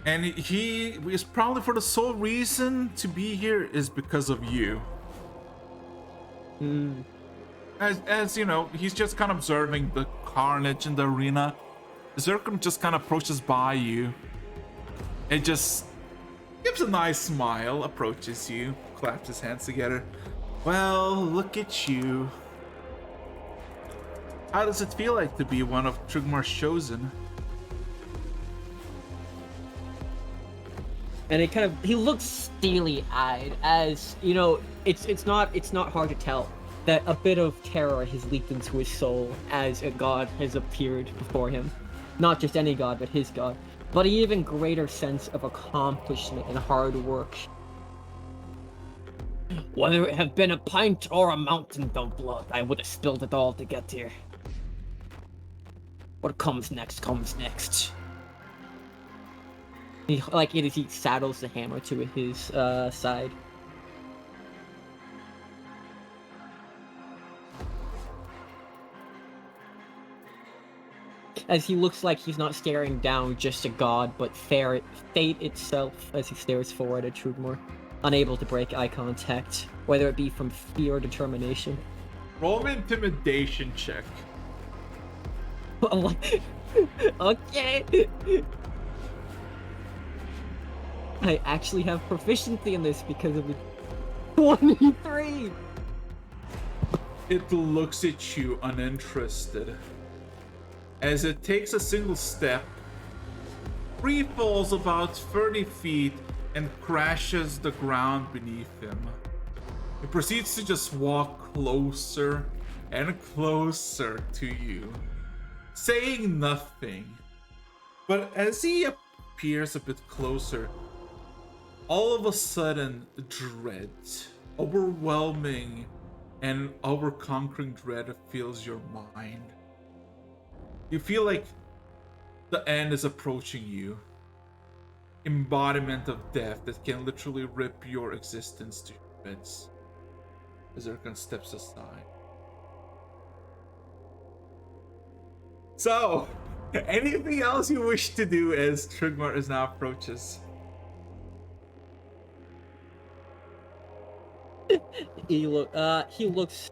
And he is probably, for the sole reason to be here is because of you. As you know, he's just kind of observing the carnage in the arena. Zircon just kind of approaches by you. It just gives a nice smile, approaches you, claps his hands together. Well, look at you. How does it feel like to be one of Trugmar's chosen? And he looks steely-eyed, as you know. It's not hard to tell that a bit of terror has leaked into his soul as a god has appeared before him. Not just any god, but his god. But an even greater sense of accomplishment and hard work. Whether it had been a pint or a mountain of blood, I would have spilled it all to get here. What comes next comes next. He saddles the hammer to his side. As he looks like he's not staring down just a god, but fate itself as he stares forward at Trugmar, unable to break eye contact, whether it be from fear or determination. Roll an intimidation check. Okay. I actually have proficiency in this because of the 23. It looks at you uninterested. As it takes a single step, free falls about 30 feet and crashes the ground beneath him. He proceeds to just walk closer and closer to you, saying nothing. But as he appears a bit closer, all of a sudden, dread, overwhelming and overconquering dread fills your mind. You feel like the end is approaching you. Embodiment of death that can literally rip your existence to shreds. Zircon steps aside. So, anything else you wish to do as Trigmar is now approaches? He looks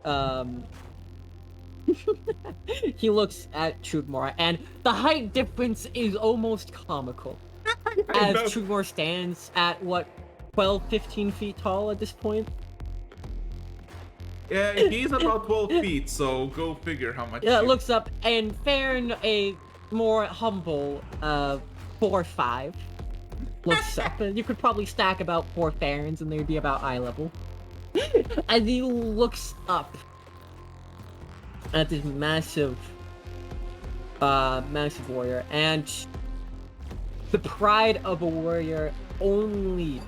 He looks at Trugmore, and the height difference is almost comical. As know. Trugmore stands at, what, 12, 15 feet tall at this point? Yeah, he's about 12 feet, so go figure how much. Yeah, looks up, and Ferron, a more humble 4'5", looks up, and you could probably stack about 4 Ferrons, and they'd be about eye level. As he looks up at this massive warrior, and the pride of a warrior only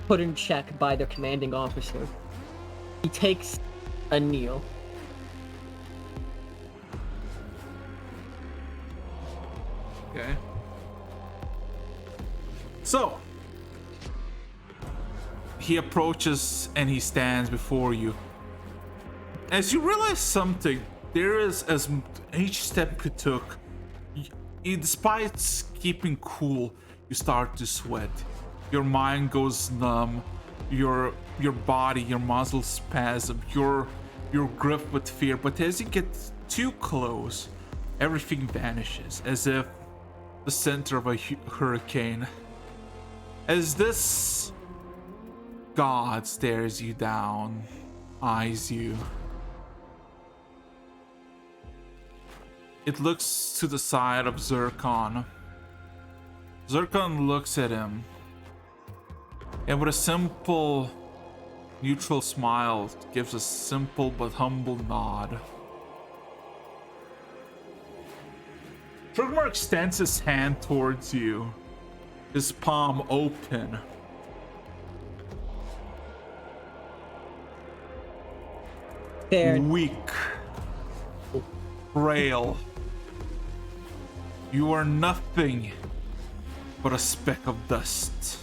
put in check by their commanding officer. He takes a kneel. Okay. So, he approaches and he stands before you. As you realize something, there is, as each step you took, despite keeping cool, you start to sweat. Your mind goes numb. Your body, your muscles spasm. Your grip with fear. But as you get too close, everything vanishes, as if the center of a hurricane. As this god stares you down, eyes you. It looks to the side of Zircon. Zircon looks at him, and with a simple, neutral smile, gives a simple but humble nod. Trugmar extends his hand towards you, his palm open. Weak, frail. You are nothing but a speck of dust.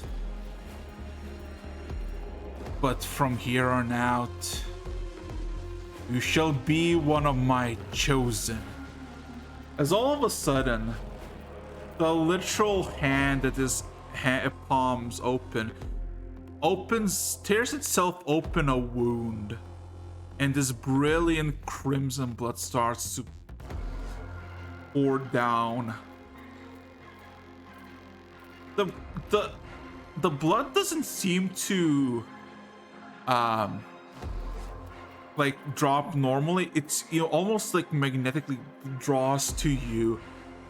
But from here on out, you shall be one of my chosen. As all of a sudden, the literal hand that his palms open, tears itself open a wound, and this brilliant crimson blood starts to pour down. The blood doesn't seem to like drop normally. It's, you know, almost like magnetically draws to you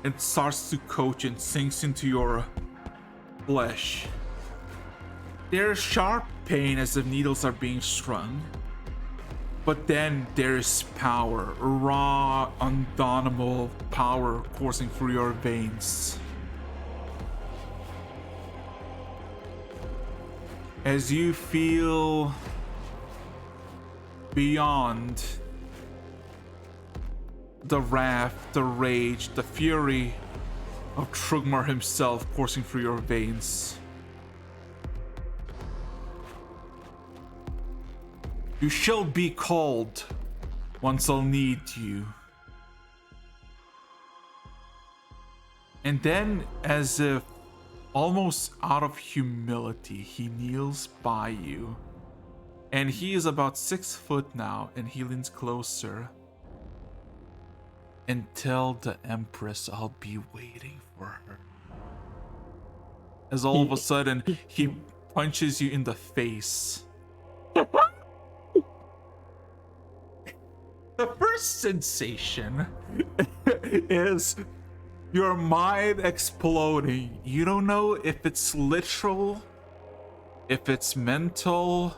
and starts to coat and sinks into your flesh. There's sharp pain as if needles are being strung, but then there's power, raw, undaunable power coursing through your veins. As you feel beyond the wrath, the rage, the fury of Trugmar himself coursing through your veins. You shall be called once I'll need you. And then, as if almost out of humility, he kneels by you. And he is about 6 foot now, and he leans closer. And tell the Empress I'll be waiting for her. As all of a sudden, he punches you in the face. The first sensation is your mind exploding. You don't know if it's literal, if it's mental,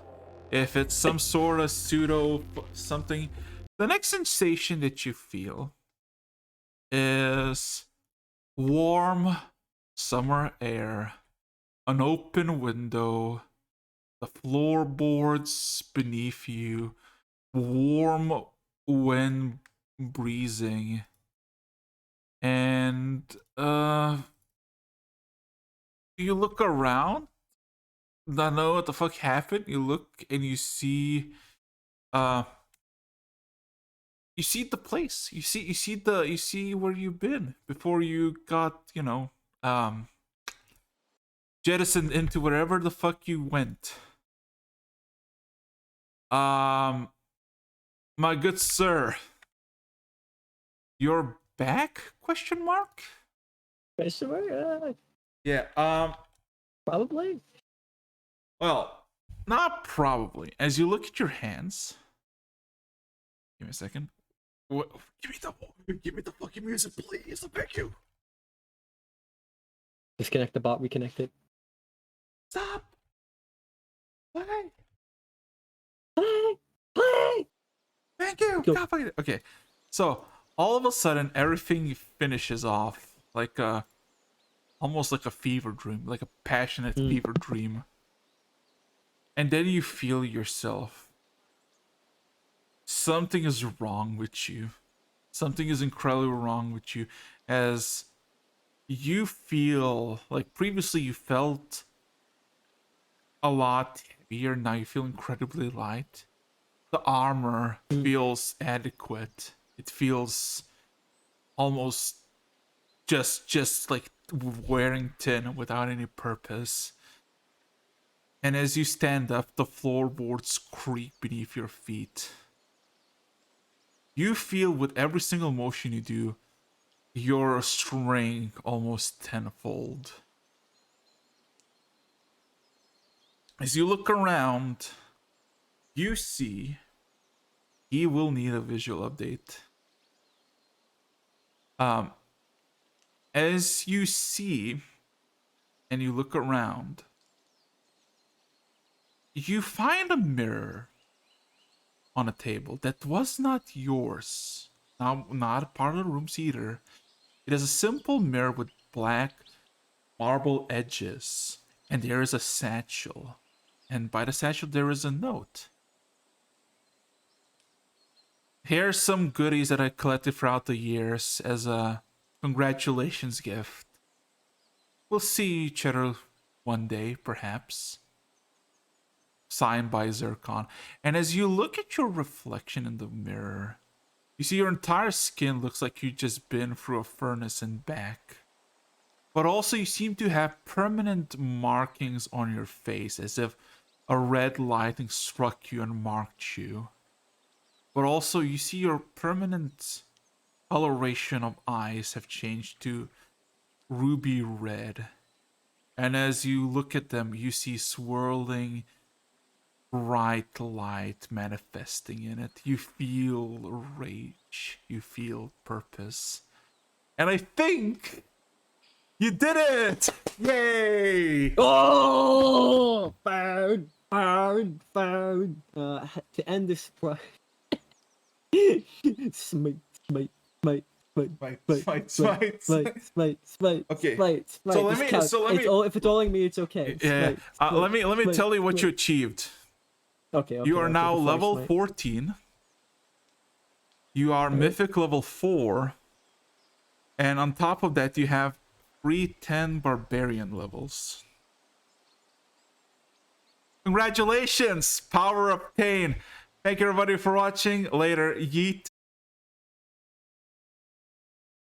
if it's some sort of pseudo something. The next sensation that you feel is warm summer air, an open window, the floorboards beneath you, warm wind breezing, and you look around, not know what the fuck happened. You look and you see the place. You see where you've been before you got, you know, jettisoned into wherever the fuck you went. My good sir, You're back? Question mark? Question mark? Yeah. Probably. Well, not probably. As you look at your hands, give me a second. What? Give me the fucking music, please. I beg you. Disconnect the bot, reconnect it. Stop. Play. Play! Thank you. Go. God, fucking- okay. So all of a sudden, everything finishes off like a, almost like a fever dream, like a passionate fever dream. And then you feel yourself. Something is wrong with you. Something is incredibly wrong with you, as you feel like previously you felt a lot heavier. Now you feel incredibly light. The armor feels adequate. It feels almost just like wearing tin without any purpose. And as you stand up, the floorboards creak beneath your feet. You feel with every single motion you do, your strength almost tenfold. As you look around, you see he will need a visual update. As you see and you look around, you find a mirror on a table that was not yours. Now, not part of the room's either. It is a simple mirror with black marble edges, and there is a satchel. And by the satchel, there is a note. Here's some goodies that I collected throughout the years as a congratulations gift. We'll see each other one day, perhaps. Signed by Zircon. And as you look at your reflection in the mirror, you see your entire skin looks like you've just been through a furnace and back. But also you seem to have permanent markings on your face, as if a red lightning struck you and marked you. But also you see your permanent coloration of eyes have changed to ruby red. And as you look at them, you see swirling bright light manifesting in it. You feel rage. You feel purpose. And I think you did it! Yay! Oh! Found! To end this... Smite. Okay. So let me. If it's all me, it's okay. Yeah. Let me tell you what you achieved. Okay. You are now before I level smite. 14. You are mythic level 4. And on top of that, you have 310 barbarian levels. Congratulations! Power obtained. Thank you everybody for watching. Later. Yeet.